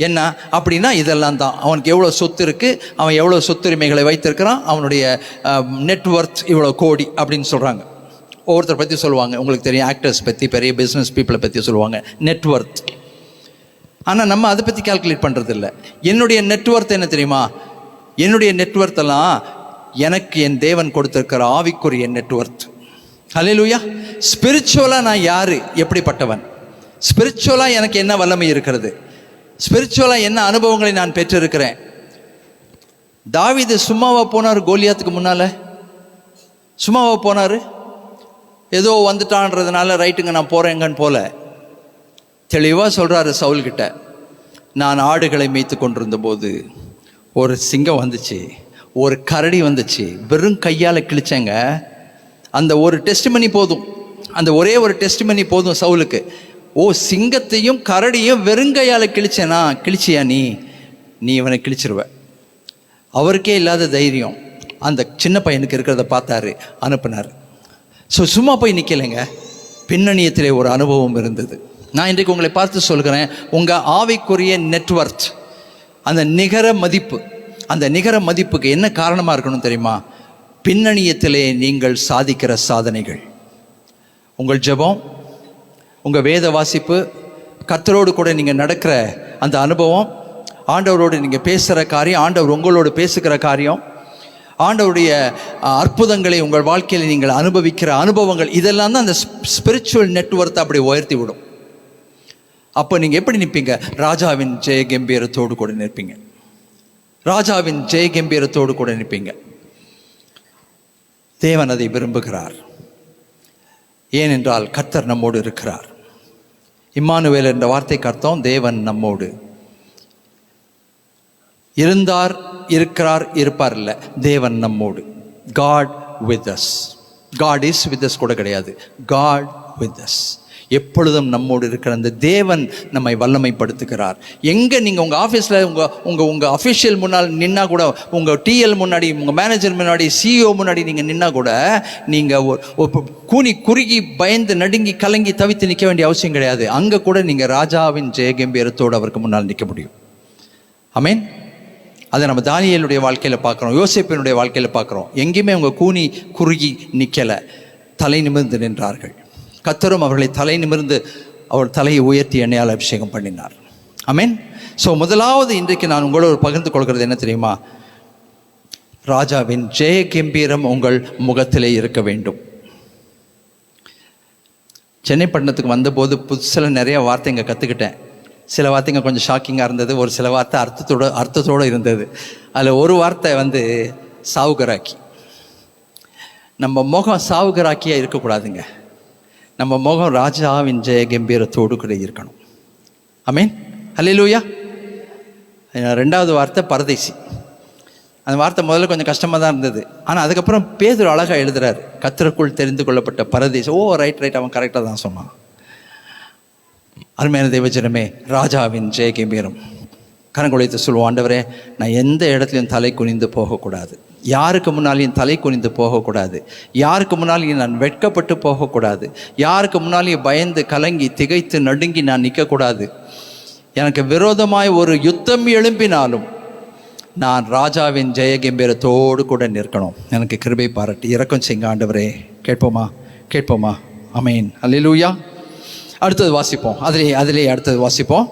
என்ன அப்படின்னா இதெல்லாம் தான். அவனுக்கு எவ்வளோ சொத்து இருக்குது, அவன் எவ்வளோ சொத்துரிமைகளை வைத்திருக்கிறான், அவனுடைய நெட்வொர்த் இவ்வளோ கோடி அப்படின்னு சொல்கிறாங்க. ஒவ்வொருத்தரை பற்றி சொல்லுவாங்க. உங்களுக்கு தெரியும், ஆக்டர்ஸ் பற்றி, பெரிய பிஸ்னஸ் பீப்புளை பற்றி சொல்லுவாங்க நெட்வொர்த். ஆனால் நம்ம அதை பற்றி கால்குலேட் பண்ணுறதில்ல. என்னுடைய நெட்வொர்த் என்ன தெரியுமா? என்னுடைய நெட்வொர்த்தெல்லாம் எனக்கு என் தேவன் கொடுத்திருக்கிற ஆவிக்குரிய நெட்வொர்த். ஹல்லேலூயா. ஸ்பிரிச்சுவலாக நான் யார், எப்படிப்பட்டவன், ஸ்பிரிச்சுவலாக எனக்கு என்ன வல்லமை இருக்கிறது, ஸ்பிரிச்சுவலாக என்ன அனுபவங்களை நான் பெற்றிருக்கிறேன். தாவீது சும்மாவா போனார்? கோலியாத்துக்கு முன்னால் சும்மாவா போனார்? ஏதோ வந்துட்டான்றதுனால ரைட்டுங்க நான் போகிறேங்கன்னு போல. தெளிவாக சொல்கிறாரு சவுல்கிட்ட, நான் ஆடுகளை மேய்த்து கொண்டிருந்த போது ஒரு சிங்கம் வந்துச்சு, ஒரு கரடி வந்துச்சு, வெறும் கையால் கிழிச்சேங்க. அந்த ஒரு டெஸ்டிமனி போதும், அந்த ஒரே ஒரு டெஸ்டிமனி போதும் சவுலுக்கு. ஓ, சிங்கத்தையும் கரடியும் வெறுங்கையால் கிழிச்சேனா? கிழிச்சியா நீ இவனை கிழிச்சிருவ. அவருக்கே இல்லாத தைரியம் அந்த சின்ன பையனுக்கு இருக்கிறத பார்த்தாரு, அனுப்புனார். ஸோ சும்மா போய் நிற்கலைங்க, பின்னணியத்திலே ஒரு அனுபவம் இருந்தது. நான் இன்றைக்கு உங்களை பார்த்து சொல்கிறேன், உங்கள் ஆவிக்குரிய நெட்வொர்க், அந்த நிகர மதிப்பு, அந்த நிகர மதிப்புக்கு என்ன காரணமாக இருக்கணும் தெரியுமா? பின்னணியத்திலே நீங்கள் சாதிக்கிற சாதனைகள், உங்கள் ஜெபம், உங்கள் வேத வாசிப்பு, கர்த்தரோடு கூட நீங்கள் நடக்கிற அந்த அனுபவம், ஆண்டவரோடு நீங்கள் பேசுகிற காரியம், ஆண்டவர் உங்களோடு பேசுகிற காரியம், ஆண்டவருடைய அற்புதங்களை உங்கள் வாழ்க்கையில் நீங்கள் அனுபவிக்கிற அனுபவங்கள், இதெல்லாம் தான் அந்த ஸ்பிரிச்சுவல் நெட்வொர்க்கை அப்படி உயர்த்தி விடும். அப்போ நீங்கள் எப்படி நிற்பீங்க? ராஜாவின் ஜெய கம்பீரத்தோடு கூட நிற்பீங்க. ராஜாவின் ஜெய கம்பீரத்தோடு கூட நிற்பீங்க. தேவன் அதை விரும்புகிறார். ஏனென்றால் கர்த்தர் நம்மோடு இருக்கிறார். இம்மானுவேல் என்ற வார்த்தைக்கு அர்த்தம் தேவன் நம்மோடு இருந்தார், இருக்கிறார், இருப்பார் இல்லை, தேவன் நம்மோடு. God with us. God is with us கூட கிடையாது, God with us. எப்பொழுதும் நம்மோடு இருக்கிற அந்த தேவன் நம்மை வல்லமைப்படுத்துகிறார். எங்கே நீங்கள் உங்கள் ஆஃபீஸில் உங்கள் அஃபிஷியல் முன்னால் நின்னா கூட, உங்கள் டிஎல் முன்னாடி, உங்கள் மேனேஜர் முன்னாடி, சிஇஓ முன்னாடி நீங்கள் நின்னா கூட, நீங்கள் கூனி குறுகி பயந்து நடுங்கி கலங்கி தவித்து நிற்க வேண்டிய அவசியம் கிடையாது. அங்கே கூட நீங்கள் ராஜாவின் ஜெயகம்பீரத்தோடு அவருக்கு முன்னால் நிற்க முடியும். ஆமென். அதை நம்ம தானியேலுடைய வாழ்க்கையில் பார்க்குறோம், யோசேப்பினுடைய வாழ்க்கையில் பார்க்குறோம். எங்கேயுமே அவங்க கூனி குறுகி நிற்கலை, தலை நிமிர்ந்து நின்றார்கள். கர்த்தரும் அவர்களை தலை நிமிர்ந்து அவர் தலையை உயர்த்தி எண்ணெயால் அபிஷேகம் பண்ணினார். ஆமென். ஸோ முதலாவது இன்றைக்கு நான் உங்களோடு பகிர்ந்து கொள்கிறது என்ன தெரியுமா? ராஜாவின் ஜெய கம்பீரம் உங்கள் முகத்திலே இருக்க வேண்டும். சென்னை பட்டணத்துக்கு வந்தபோது புதுசில் நிறைய வார்த்தைங்க கற்றுக்கிட்டேன். சில வார்த்தைங்க கொஞ்சம் ஷாக்கிங்காக இருந்தது, ஒரு சில வார்த்தை அர்த்தத்தோடு இருந்தது. அதில் ஒரு வார்த்தை சாவுகராக்கி. நம்ம முகம் சாவுகராக்கியாக இருக்கக்கூடாதுங்க, நம்ம முகம் ராஜாவின் ஜெய கம்பீரத்தோடு கூட இருக்கணும். ஆமென். அல்லேலூயா. ரெண்டாவது வார்த்தை பரதேசி. அந்த வார்த்தை முதல்ல கொஞ்சம் கஷ்டமாக தான் இருந்தது, ஆனால் அதுக்கப்புறம் பேதுரு அழகாக எழுதுறாரு, கர்த்தருக்குள் தெரிந்து கொள்ளப்பட்ட பரதேசி. ஓ ரைட், அவன் கரெக்டாக தான் சொன்னான். அருமையான தேவஜனமே, ராஜாவின் ஜெய கம்பீரம். கரங்குழைத்து சொல்லுவோம், ஆண்டவரே, நான் எந்த இடத்துலையும் தலை குனிந்து போகக்கூடாது, யாருக்கு முன்னாலேயும் தலை குனிந்து போகக்கூடாது, யாருக்கு முன்னாலேயும் நான் வெட்கப்பட்டு போகக்கூடாது, யாருக்கு முன்னாலேயும் பயந்து கலங்கி திகைத்து நடுங்கி நான் நிற்கக்கூடாது. எனக்கு விரோதமாய் ஒரு யுத்தம் எழும்பினாலும் நான் ராஜாவின் ஜெய கம்பீரத்தோடு கூட நிற்கணும். எனக்கு கிருபை பாராட்டி இரக்கம் செய்யுங்க ஆண்டவரே. கேட்போமா? ஆமென். அல்லேலூயா. அடுத்தது வாசிப்போம், அதிலே அடுத்தது வாசிப்போம்.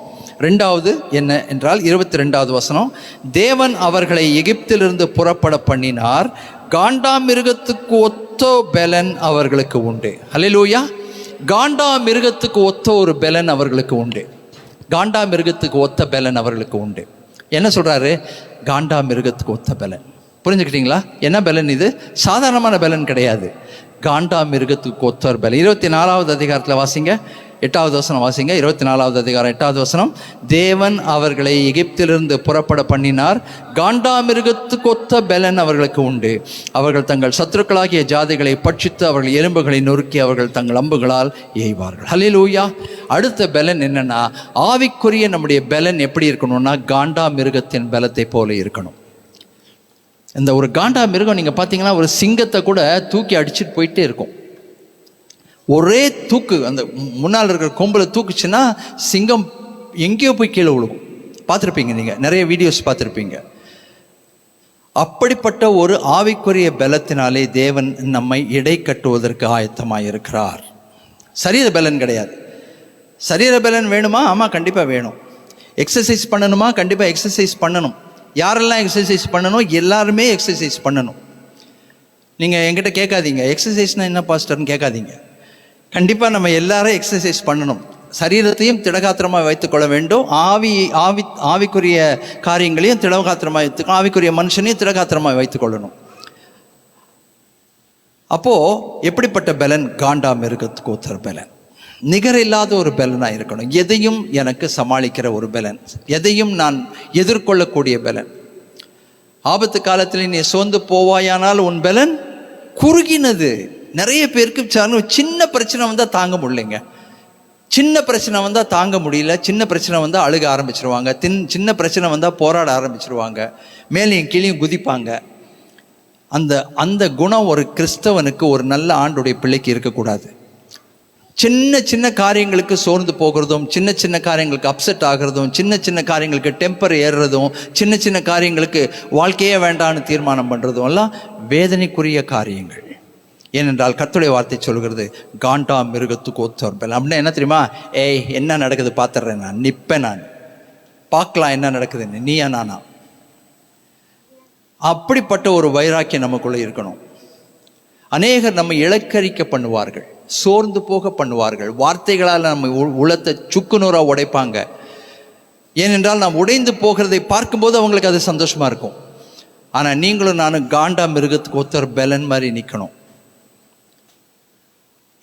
ரெண்டாவது என்ன என்றால் 22வது வசனம், தேவன் அவர்களை எகிப்திலிருந்து புறப்பட பண்ணினார், காண்டாமிருகத்துக்கு ஒத்த பெலன் அவர்களுக்கு உண்டு. அல்லேலூயா. காண்டாமிருகத்துக்கு ஒத்த ஒரு பெலன் அவர்களுக்கு உண்டு. காண்டாமிருகத்துக்கு ஒத்த பெலன் அவர்களுக்கு உண்டு. என்ன சொல்றாரு? காண்டாமிருகத்துக்கு ஒத்த பெலன். புரிஞ்சுக்கிட்டீங்களா? என்ன பெலன் இது? சாதாரணமான பெலன் கிடையாது, காண்டாமிருகத்துக்கு ஒத்த பெலன். 24வது அதிகாரத்தில் வாசிங்க, 8வது வசனம் வாசிங்க. 24வது அதிகாரம் 8வது வசனம், தேவன் அவர்களை எகிப்திலிருந்து புறப்பட பண்ணினார், காண்டாமிருகத்துக்கு ஒத்த பெலன் அவர்களுக்கு உண்டு. அவர்கள் தங்கள் சத்துருக்களாகிய ஜாதிகளை பட்சித்து அவர்கள் எலும்புகளை நொறுக்கி அவர்கள் தங்கள் அம்புகளால் எய்வார்கள். ஹல்லேலூயா. அடுத்த பெலன் என்னன்னா, ஆவிக்குரிய நம்முடைய பெலன் எப்படி இருக்கணும்னா, காண்டாமிருகத்தின் பலத்தை போல இருக்கணும். இந்த ஒரு காண்டாமிருகம் நீங்கள் பார்த்தீங்கன்னா ஒரு சிங்கத்தை கூட தூக்கி அடிச்சுட்டு போயிட்டே இருக்கும். ஒரே தூக்கு, அந்த முன்னால் இருக்கிற கொம்பில் தூக்குச்சுன்னா சிங்கம் எங்கேயோ போய் கீழே விழுகும். பார்த்துருப்பீங்க, நீங்கள் நிறைய வீடியோஸ் பார்த்துருப்பீங்க. அப்படிப்பட்ட ஒரு ஆவிக்குரிய பலத்தினாலே தேவன் நம்மை இடை கட்டுவதற்கு ஆயத்தமாக இருக்கிறார். சரீர பலன் கிடையாது. சரீர பலன் வேணுமா? ஆமாம், கண்டிப்பாக வேணும். எக்ஸசைஸ் பண்ணணுமா? கண்டிப்பாக எக்ஸசைஸ் பண்ணணும். யாரெல்லாம் எக்ஸசைஸ் பண்ணணும்? எல்லாருமே எக்ஸசைஸ் பண்ணணும். நீங்கள் என்கிட்ட கேட்காதீங்க, எக்ஸசைஸ்னால் என்ன பாஸ்டர்னு கேட்காதீங்க. கண்டிப்பாக நம்ம எல்லாரும் எக்ஸசைஸ் பண்ணணும். சரீரத்தையும் திடகாத்திரமாக வைத்துக்கொள்ள வேண்டும். ஆவிக்குரிய காரியங்களையும் திடகாத்திரமாக வைத்துக்கணும். ஆவிக்குரிய மனுஷனையும் திடகாத்திரமாக வைத்துக்கொள்ளணும். அப்போது எப்படிப்பட்ட பலன்? காண்டாமிருகத்துக்கு ஒத்தர் பலன், நிகர் இல்லாத ஒரு பலனாக இருக்கணும். எதையும் எனக்கு சமாளிக்கிற ஒரு பலன், எதையும் நான் எதிர்கொள்ளக்கூடிய பலன். ஆபத்து காலத்தில் நீ சோர்ந்து போவாயானால் உன் பலன் குறுகினது. நிறைய பேருக்கு சின்ன பிரச்சனை வந்தால் தாங்க முடியலைங்க. சின்ன பிரச்சனை வந்தால் தாங்க முடியல, சின்ன பிரச்சனை வந்தால் அழுக ஆரம்பிச்சிருவாங்க, சின்ன பிரச்சனை வந்தால் போராட ஆரம்பிச்சிருவாங்க, மேலேயும் கீழேயும் குதிப்பாங்க. அந்த குணம் ஒரு கிறிஸ்தவனுக்கு, ஒரு நல்ல ஆண்டுடைய பிள்ளைக்கு இருக்கக்கூடாது. சின்ன சின்ன காரியங்களுக்கு சோர்ந்து போகிறதும், சின்ன சின்ன காரியங்களுக்கு அப்செட் ஆகிறதும், சின்ன சின்ன காரியங்களுக்கு டெம்பர் ஏறுறதும், சின்ன சின்ன காரியங்களுக்கு வாழ்க்கையே வேண்டான்னு தீர்மானம் பண்ணுறதும் எல்லாம் வேதனைக்குரிய காரியங்கள். ஏனென்றால் கர்த்தருடைய வார்த்தை சொல்கிறது, காண்டா மிருகத்துக்கு ஒத்தர் பலன். அப்படின்னா என்ன தெரியுமா? ஏய், என்ன நடக்குது பார்த்துட்றேன், நான் நிற்பேன், நான் பார்க்கலாம் என்ன நடக்குதுன்னு, நீயா நானா. அப்படிப்பட்ட ஒரு வைராக்கியம் நமக்குள்ளே இருக்கணும். அநேகர் நம்ம இலக்கரிக்க பண்ணுவார்கள், சோர்ந்து போக பண்ணுவார்கள், வார்த்தைகளால் நம்ம உளத்தை சுக்குநூறாக உடைப்பாங்க. ஏனென்றால் நாம் உடைந்து போகிறதை பார்க்கும்போது அவங்களுக்கு அது சந்தோஷமாக இருக்கும். ஆனால் நீங்களும் நானும் காண்டா மிருகத்துக்கு ஒத்தர் பலன் மாதிரி நிற்கணும்.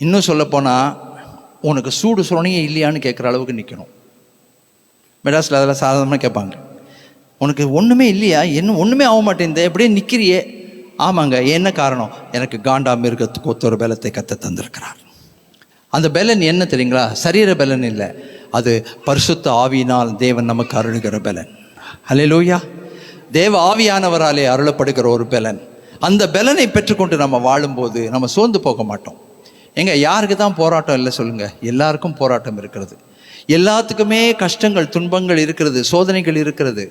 இன்னும் சொல்லப்போனால் உனக்கு சூடு சுரணையே இல்லையான்னு கேட்குற அளவுக்கு நிற்கணும். மெட்ராஸில் அதெல்லாம் சாதாரணமாக கேட்பாங்க, உனக்கு ஒன்றுமே இல்லையா, என்ன ஒன்றுமே ஆக மாட்டேங்குது, எப்படியே நிற்கிறியே. ஆமாங்க, என்ன காரணம்? எனக்கு காண்டா மிருகத்துக்கு ஒத்த ஒரு பலத்தை கத்த தந்திருக்கிறார். அந்த பலன் என்ன தெரியுங்களா? சரீர பலன் இல்லை, அது பரிசுத்த ஆவியினால் தேவன் நமக்கு அருளுகிற பலன். ஹல்லேலூயா. தேவ ஆவியானவராலே அருளப்படுகிற ஒரு பலன். அந்த பலனை பெற்றுக்கொண்டு நம்ம வாழும்போது நம்ம சோர்ந்து போக மாட்டோம். எங்க யாருக்கு தான் போராட்டம் இல்லை சொல்லுங்க? எல்லாருக்கும் போராட்டம் இருக்கிறது. எல்லாத்துக்குமே கஷ்டங்கள், துன்பங்கள் இருக்கிறது, சோதனைகள் இருக்கிறது.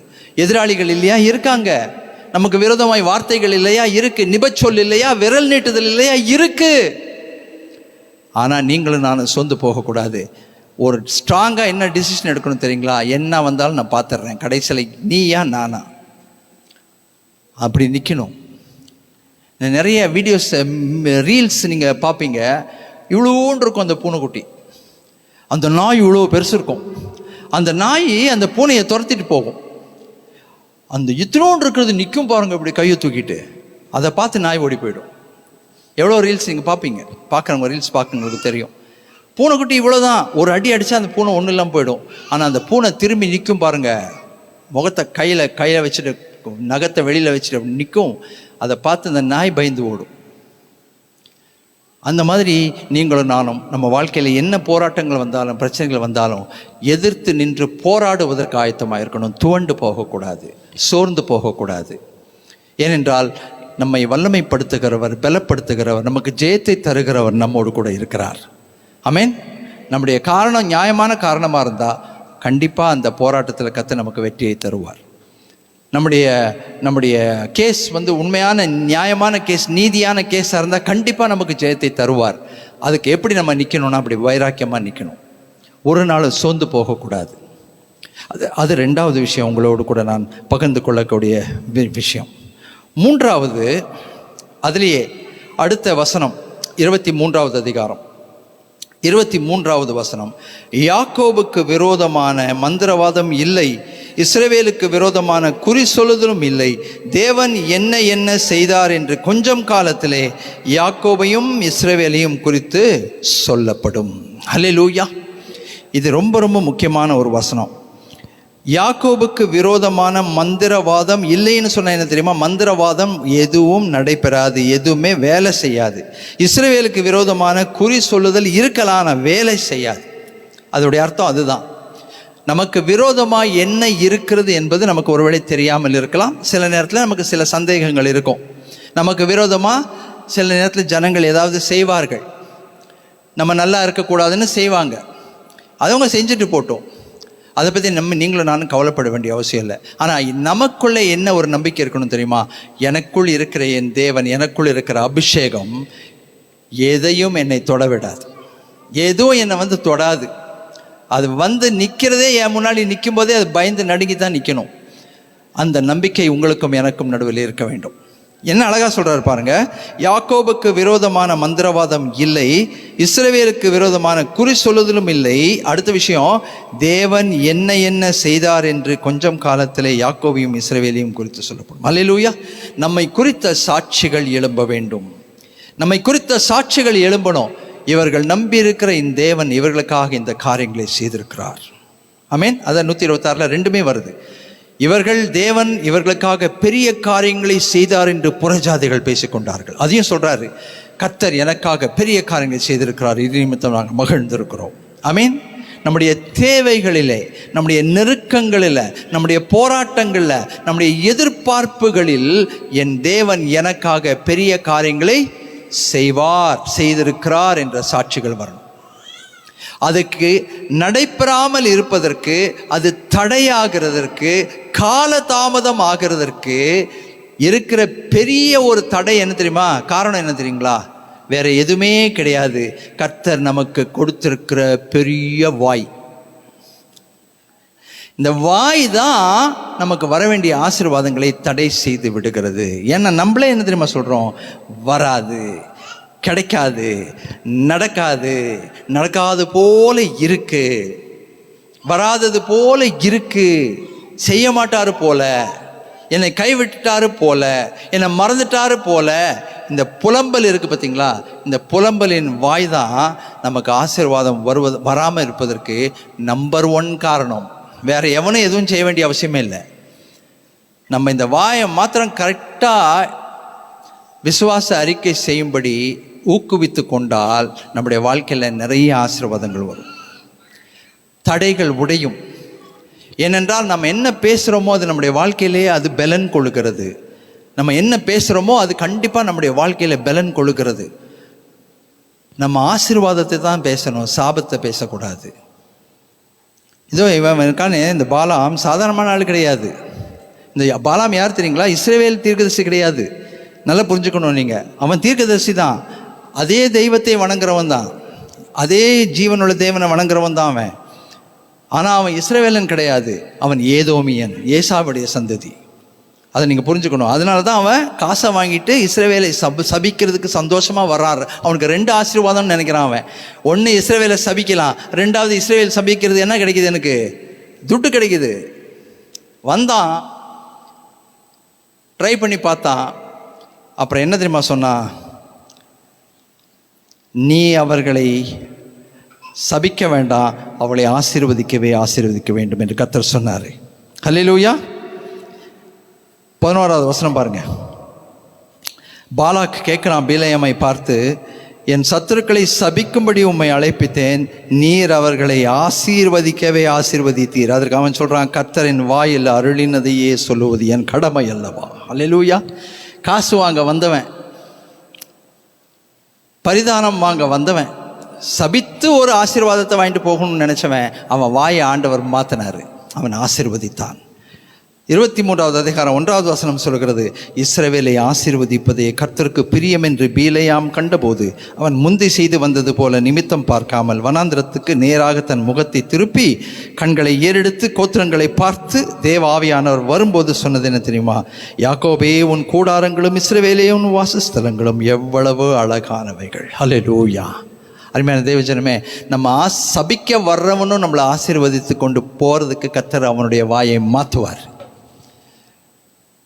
எதிராளிகள் இல்லையா? இருக்காங்க. நமக்கு விரோதமாய் வார்த்தைகள் இல்லையா? இருக்கு. நிபச்சொல் இல்லையா? விரல் நீட்டுதல் இல்லையா? இருக்கு. ஆனால் நீங்களும் நானும் சோர்ந்து போகக்கூடாது. ஒரு ஸ்ட்ராங்காக என்ன டிசிஷன் எடுக்கணும் தெரியுங்களா? என்ன வந்தாலும் நான் பார்த்துட்றேன், கடைசியில் நீயா நானா, அப்படி நிற்கணும். நிறைய வீடியோஸ், ரீல்ஸ் நீங்கள் பார்ப்பீங்க, இவ்வளோன்னு இருக்கும் அந்த பூனைக்குட்டி, அந்த நாய் இவ்வளோ பெருசு இருக்கும். அந்த நாய் அந்த பூனையை துரத்திட்டு போகும். அந்த இத்தனோன்னு இருக்கிறது நிற்கும் பாருங்க, இப்படி கையை தூக்கிட்டு. அதை பார்த்து நாய் ஓடி போயிடும். எவ்வளோ ரீல்ஸ் நீங்கள் பார்ப்பீங்க, பார்க்குறவங்க ரீல்ஸ் பார்க்குறவங்களுக்கு தெரியும். பூனைக்குட்டி இவ்வளோதான், ஒரு அடி அடித்தா அந்த பூனை ஒன்றும் இல்லாமல் போயிடும். ஆனால் அந்த பூனை திரும்பி நிற்கும் பாருங்க, முகத்தை கையில் வச்சுட்டு, நகத்தை வெளியில் வச்சுட்டு அப்படி நிற்கும். அதை பார்த்து அந்த நாய் பயந்து ஓடும். அந்த மாதிரி நீங்களும் நானும் நம்ம வாழ்க்கையில் என்ன போராட்டங்கள் வந்தாலும், பிரச்சனைகள் வந்தாலும் எதிர்த்து நின்று போராடுவதற்கு ஆயத்தமாக இருக்கணும். துவண்டு போகக்கூடாது, சோர்ந்து போகக்கூடாது. ஏனென்றால் நம்மை வல்லமைப்படுத்துகிறவர், பலப்படுத்துகிறவர், நமக்கு ஜெயத்தை தருகிறவர் நம்மோடு கூட இருக்கிறார். ஆமென். நம்முடைய காரணம் நியாயமான காரணமாக இருந்தால் கண்டிப்பாக அந்த போராட்டத்தில் கர்த்தர் நமக்கு வெற்றியை தருவார். நம்முடைய கேஸ் உண்மையான நியாயமான கேஸ், நீதியான கேஸாக இருந்தால் கண்டிப்பாக நமக்கு ஜெயத்தை தருவார். அதுக்கு எப்படி நம்ம நிற்கணும்னா, அப்படி வைராக்கியமாக நிற்கணும். ஒரு நாள் சோர்ந்து போகக்கூடாது. அது ரெண்டாவது விஷயம், உங்களோடு கூட நான் பகிர்ந்து கொள்ளக்கூடிய விஷயம். மூன்றாவது, அதுலேயே அடுத்த வசனம், 23வது அதிகாரம் 23வது வசனம். யாக்கோபுக்கு விரோதமான மந்திரவாதம் இல்லை, இஸ்ரவேலுக்கு விரோதமான குறி சொல்லுதலும் இல்லை. தேவன் என்ன செய்தார் என்று கொஞ்சம் காலத்திலே யாக்கோபையும் இஸ்ரவேலையும் குறித்து சொல்லப்படும். ஹல்லேலூயா. இது ரொம்ப ரொம்ப முக்கியமான ஒரு வசனம். யாக்கோபுக்கு விரோதமான மந்திரவாதம் இல்லைன்னு சொன்ன என்ன தெரியுமா? மந்திரவாதம் எதுவும் நடைபெறாது, எதுவுமே வேலை செய்யாது. இஸ்ரவேலுக்கு விரோதமான குறி சொல்லுதல் இருக்கலாம், வேலை செய்யாது. அதோடைய அர்த்தம் அதுதான். நமக்கு விரோதமாக என்ன இருக்கிறது என்பது நமக்கு ஒருவேளை தெரியாமல் இருக்கலாம். சில நேரத்தில் நமக்கு சில சந்தேகங்கள் இருக்கும். நமக்கு விரோதமாக சில நேரத்தில் ஜனங்கள் ஏதாவது செய்வார்கள், நம்ம நல்லா இருக்கக்கூடாதுன்னு செய்வாங்க. அதவங்க செஞ்சுட்டு போட்டோம், அதை பற்றி நீங்களும் நானும் கவலைப்பட வேண்டிய அவசியம் இல்லை. ஆனால் நமக்குள்ளே என்ன ஒரு நம்பிக்கை இருக்கணும் தெரியுமா? எனக்குள் இருக்கிற என் தேவன், எனக்குள் இருக்கிற அபிஷேகம் எதையும் என்னை தொட விடாது, எதுவும் என்னை தொடாது. அது நிற்கிறதே என் முன்னாடி நிற்கும் போதே அது பயந்து நடுங்கி தான் நிற்கணும். அந்த நம்பிக்கை உங்களுக்கும் எனக்கும் நடுவில் இருக்க வேண்டும். என்ன அழகாக சொல்கிறார் பாருங்க. யாக்கோபுக்கு விரோதமான மந்திரவாதம் இல்லை, இஸ்ரவேலுக்கு விரோதமான குறி சொல்லுதலும் இல்லை. அடுத்த விஷயம், தேவன் என்ன செய்தார் என்று கொஞ்சம் காலத்திலே யாக்கோபையும் இஸ்ரவேலையும் குறித்து சொல்லப்படும். அல்லேலூயா. நம்மை குறித்த சாட்சிகள் எழும்ப வேண்டும். நம்மை குறித்த சாட்சிகள் எழும்பணும். இவர்கள் நம்பியிருக்கிற இந்த தேவன் இவர்களுக்காக இந்த காரியங்களை செய்திருக்கிறார். ஆமென். அதான் 126 ரெண்டுமே வருது. இவர்கள் தேவன் இவர்களுக்காக பெரிய காரியங்களை செய்தார் என்று புறஜாதிகள் பேசிக்கொண்டார்கள். அதையும் சொல்றாரு, கர்த்தர் எனக்காக பெரிய காரியங்களை செய்திருக்கிறார், இது நிமித்தம் நாங்கள் மகிழ்ந்திருக்கிறோம். ஆமென். நம்முடைய தேவைகளிலே, நம்முடைய நெருக்கங்களில், நம்முடைய போராட்டங்களில், நம்முடைய எதிர்பார்ப்புகளில் என் தேவன் எனக்காக பெரிய காரியங்களை செய்வார், செய்திருக்கிறார் என்ற சாட்சிகள் வரணும். அதுக்கு நடைபெறாமல் இருப்பதற்கு, அது தடையாகிறதற்கு, காலதாமதம் ஆகிறதற்கு இருக்கிற பெரிய ஒரு தடை என்ன தெரியுமா? காரணம் என்ன தெரியுங்களா? வேற எதுவுமே கிடையாது. கர்த்தர் நமக்கு கொடுத்திருக்கிற பெரிய வாய். இந்த வாய் தான் நமக்கு வர வேண்டிய ஆசீர்வாதங்களை தடை செய்து விடுகிறது. ஏன்னா நம்மளே என்ன தெரியுமா சொல்றோம்? வராது, கிடைக்காது, நடக்காது, நடக்காது போல இருக்கு, வராதது போல இருக்கு, செய்ய மாட்டாரு போல, என்னை கைவிட்டுட்டாரு போல, என்னை மறந்துட்டாரு போல, இந்த புலம்பல் இருக்கு பார்த்தீங்களா? இந்த புலம்பலின் வாய் தான் நமக்கு ஆசீர்வாதம் வராமல் இருப்பதற்கு நம்பர் 1 காரணம். வேற எவனும் எதுவும் செய்ய வேண்டிய அவசியமே இல்லை. நம்ம இந்த வாயை மாத்திரம் கரெக்டாக விசுவாச அறிக்கை செய்யும்படி ஊக்குவித்து கொண்டால் நம்முடைய வாழ்க்கையில் நிறைய ஆசீர்வாதங்கள் வரும், தடைகள் உடையும். ஏனென்றால் நம்ம என்ன பேசுகிறோமோ அது நம்முடைய வாழ்க்கையிலேயே அது பலன் கொள்ளுகிறது. நம்ம என்ன பேசுகிறோமோ அது கண்டிப்பாக நம்முடைய வாழ்க்கையில் பலன் கொள்ளுகிறது. நம்ம ஆசீர்வாதத்தை தான் பேசணும், சாபத்தை பேசக்கூடாது. இதோ இவனுக்கான இந்த பாலாம் சாதாரணமான ஆள் கிடையாது. இந்த பாலாம் யார் தெரியுங்களா? இஸ்ரவேல் தீர்க்கதரிசி கிடையாது. நல்லா புரிஞ்சுக்கணும் நீங்கள். அவன் தீர்க்கதரிசி தான், அதே தெய்வத்தை வணங்குறவன் தான், அதே ஜீவனுள்ள தேவனை வணங்குறவன் தான் அவன். ஆனால் அவன் இஸ்ரவேலன் கிடையாது, அவன் ஏதோமியன், ஏசாவுடைய சந்ததி. அதை நீங்கள் புரிஞ்சுக்கணும். அதனால தான் அவன் காசை வாங்கிட்டு இஸ்ரவேலை சபிக்கிறதுக்கு சந்தோஷமாக வர்றாரு. அவனுக்கு 2 ஆசீர்வாதம்னு நினைக்கிறான் அவன். 1 இஸ்ரவேலை சபிக்கலாம், 2வது இஸ்ரவேல் சபிக்கிறது என்ன கிடைக்குது? எனக்கு துட்டு கிடைக்குது. வந்தான், ட்ரை பண்ணி பார்த்தான். அப்புறம் என்ன தெரியுமா சொன்னா? நீ அவர்களை சபிக்க வேண்டாம், அவளை ஆசீர்வதிக்க வேண்டும் என்று கர்த்தர் சொன்னார். ஹல்லேலூயா. 11வது வசனம் பாருங்க. பாலாக் கேட்கிறான் பிலேயாமை பார்த்து, என் சத்துருக்களை சபிக்கும்படி உம்மை அழைப்பித்தேன், நீர் அவர்களை ஆசீர்வதித்தீர். அதற்கு அவன் சொல்றான், கர்த்தரின் வாயில் அருளினதையே சொல்லுவது என் கடமை அல்லவா? ஹல்லேலூயா. காசு வாங்க வந்தவன், பரிதானம் வாங்க வந்தவன், சபித்து ஒரு ஆசீர்வாதத்தை வாங்கிட்டு போகணும்னு நினைச்சவன், அவன் வாயை ஆண்டவர் மாத்தினாரு, அவன் ஆசீர்வதித்தான். 23வது அதிகாரம் 1வது வசனம் சொல்கிறது, இஸ்ரவேலை ஆசீர்வதிப்பதே கர்த்தருக்கு பிரியம் என்று பீலேயாம் கண்டபோது அவன் முந்தி செய்து வந்தது போல நிமித்தம் பார்க்காமல் வனாந்திரத்துக்கு நேராக தன் முகத்தை திருப்பி கண்களை ஏறெடுத்து கோத்திரங்களை பார்த்து தேவ ஆவியானவர் வரும்போது சொன்னது என்ன தெரியுமா? யாக்கோபே, உன் கூடாரங்களும் இஸ்ரவேலே உன் வாசஸ்தலங்களும் எவ்வளவு அழகானவைகள். ஹல்லேலூயா. அருமையான தேவஜனமே, நம்ம சபிக்க வர்றவனும் நம்மளை ஆசீர்வதித்து கொண்டு போகிறதுக்கு கர்த்தர் அவனுடைய வாயை மாற்றுவார்.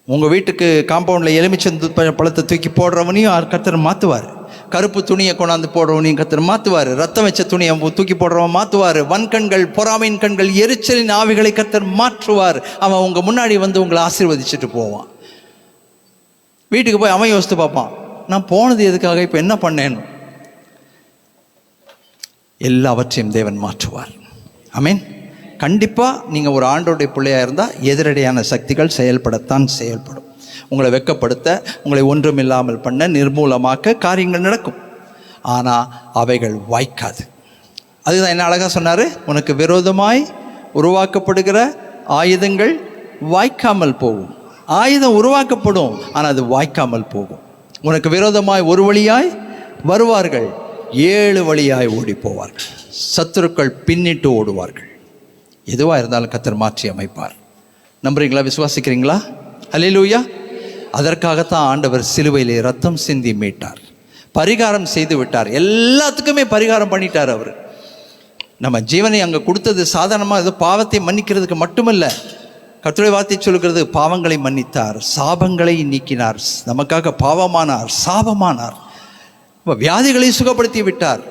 உங்கள் வீட்டுக்கு காம்பவுண்டில் எலுமிச்சந்து பழத்தை தூக்கி போடுறவனையும் கர்த்தர் மாற்றுவார். கருப்பு துணியை கொண்டாந்து போடுறவனையும் கர்த்தர் மாற்றுவார். ரத்தம் வச்ச துணியை தூக்கி போடுறவன் மாற்றுவார். வன்கண்கள், பொறாமையின் கண்கள், எரிச்சலின் ஆவிகளை கர்த்தர் மாற்றுவார். அவன் உங்கள் முன்னாடி வந்து உங்களை ஆசீர்வதிச்சுட்டு போவான். வீட்டுக்கு போய் அவன் யோசித்து பார்ப்பான், நான் போனது எதுக்காக, இப்போ என்ன பண்ணேன்னு. எல்லாவற்றையும் தேவன் மாற்றுவார். ஆமென். கண்டிப்பாக நீங்கள் ஒரு ஆண்டோடைய பிள்ளையாக இருந்தால் எதிரடையான சக்திகள் செயல்படும். உங்களை வெட்கப்படுத்த, உங்களை ஒன்றுமில்லாமல் பண்ண, நிர்மூலமாக்க காரியங்கள் நடக்கும். ஆனால் அவைகள் வாய்க்காது. அதுதான் என்ன அழகாக சொன்னார், உனக்கு விரோதமாய் உருவாக்கப்படுகிற ஆயுதங்கள் வாய்க்காமல் போகும். ஆயுதம் உருவாக்கப்படும், ஆனால் அது வாய்க்காமல் போகும். உனக்கு விரோதமாய் ஒரு வழியாய் வருவார்கள், 7 வழியாய் ஓடி போவார்கள். சத்துருக்கள் பின்னிட்டு ஓடுவார்கள். எதுவாக இருந்தாலும் கர்த்தர் மாற்றி அமைப்பார். நம்புறீங்களா? விசுவாசிக்கிறீங்களா? ஹல்லேலூயா. அதற்காகத்தான் ஆண்டவர் சிலுவையிலே ரத்தம் சிந்தி மீட்டார், பரிகாரம் செய்து விட்டார். எல்லாத்துக்குமே பரிகாரம் பண்ணிட்டார் அவர். நம்ம ஜீவனை அங்கே கொடுத்தது சாதாரணமாக ஏதோ பாவத்தை மன்னிக்கிறதுக்கு மட்டுமல்ல. கர்த்தருடைய வார்த்தை சொல்கிறது, பாவங்களை மன்னித்தார், சாபங்களை நீக்கினார், நமக்காக பாவமானார், சாபமானார். அப்போ வியாதிகளை சுகப்படுத்தி விட்டார்.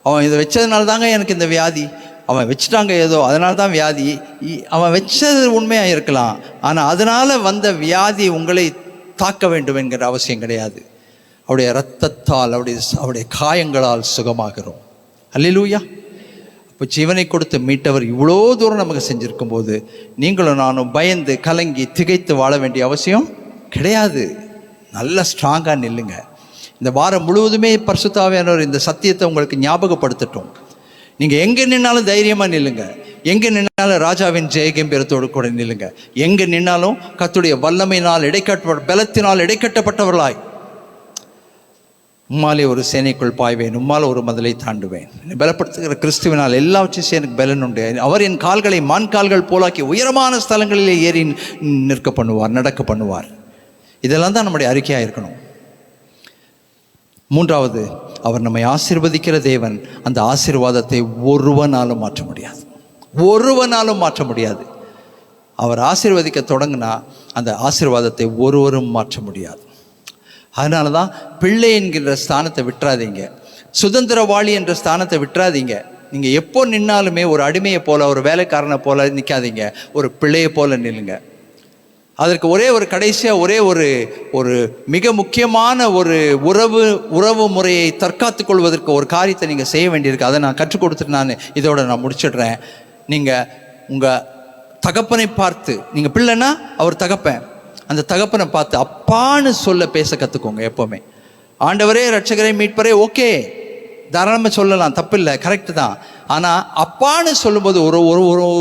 அவன் இதை வச்சதுனால தாங்க எனக்கு இந்த வியாதி, அவன் வச்சுட்டாங்க ஏதோ அதனால தான் வியாதி. அவன் வச்சது உண்மையாக இருக்கலாம், ஆனால் அதனால் வந்த வியாதி உங்களை தாக்க வேண்டும் என்கிற அவசியம் கிடையாது. அவருடைய இரத்தத்தால் அவருடைய காயங்களால் சுகமாகிறோம். அல்லேலூயா. இப்போ ஜீவனை கொடுத்து மீட்டவர் இவ்வளோ தூரம் நமக்கு செஞ்சுருக்கும் போது நீங்களும் நானும் பயந்து கலங்கி திகைத்து வாழ வேண்டிய அவசியம் கிடையாது. நல்லா ஸ்ட்ராங்காக நில்லுங்க. இந்த வாரம் முழுவதுமே பரிசுத்த ஆவியானவர் இந்த சத்தியத்தை உங்களுக்கு ஞாபகப்படுத்தட்டும். நீங்கள் எங்கே நின்னாலும் தைரியமாக நில்லுங்க. எங்கே நின்னாலும் ராஜாவின் ஜெயகம்பீரத்தோடு கூட நில்லுங்க. எங்கே நின்னாலும் கர்த்தருடைய வல்லமையினால் பலத்தினால் இடைக்கட்டப்பட்டவர்களாய், உம்மாலே ஒரு சேனைக்குள் பாய்வேன், உம்மால் ஒரு மதிலை தாண்டுவேன், பலப்படுத்துகிற கிறிஸ்துவினால் எல்லாவற்றையும் எனக்கு பலன் உண்டு. அவர் என் கால்களை மான் கால்கள் போலாக்கி உயரமான ஸ்தலங்களிலே ஏறி நிற்க பண்ணுவார், நடக்க பண்ணுவார். இதெல்லாம் தான் நம்முடைய அறிக்கையாக இருக்கணும். மூன்றாவது, அவர் நம்மை ஆசீர்வதிக்கிற தேவன். அந்த ஆசீர்வாதத்தை ஒருவனாலும் மாற்ற முடியாது, ஒருவனாலும் மாற்ற முடியாது. அவர் ஆசீர்வதிக்க தொடங்கினா அந்த ஆசீர்வாதத்தை ஒருவரும் மாற்ற முடியாது. அதனால தான் பிள்ளை என்கிற ஸ்தானத்தை விட்டுறாதீங்க, சுதந்திரவாளி என்ற ஸ்தானத்தை விட்டுறாதீங்க. நீங்கள் எப்போ நின்னாலுமே ஒரு அடிமையை போல, ஒரு வேலைக்காரனை போல நிற்காதீங்க, ஒரு பிள்ளையை போல நில்லுங்க. அதற்கு ஒரே ஒரு கடைசியாக ஒரு மிக முக்கியமான ஒரு உறவு முறையை தற்காத்து கொள்வதற்கு ஒரு காரியத்தை நீங்கள் செய்ய வேண்டியிருக்கு. அதை நான் கற்றுக் கொடுத்துட்டு நான் முடிச்சிடுறேன். நீங்கள் உங்கள் தகப்பனை பார்த்து, நீங்கள் பிள்ளைன்னா அவர் தகப்பன், அந்த தகப்பனை பார்த்து அப்பான்னு சொல்ல பேச கற்றுக்கோங்க. எப்போவுமே ஆண்டவரே ரட்சகரே மீட்பரே ஓகே, தாராளமாக சொல்லலாம், தப்பில்லை, கரெக்டு தான். ஆனால் அப்பான்னு சொல்லும்போது ஒரு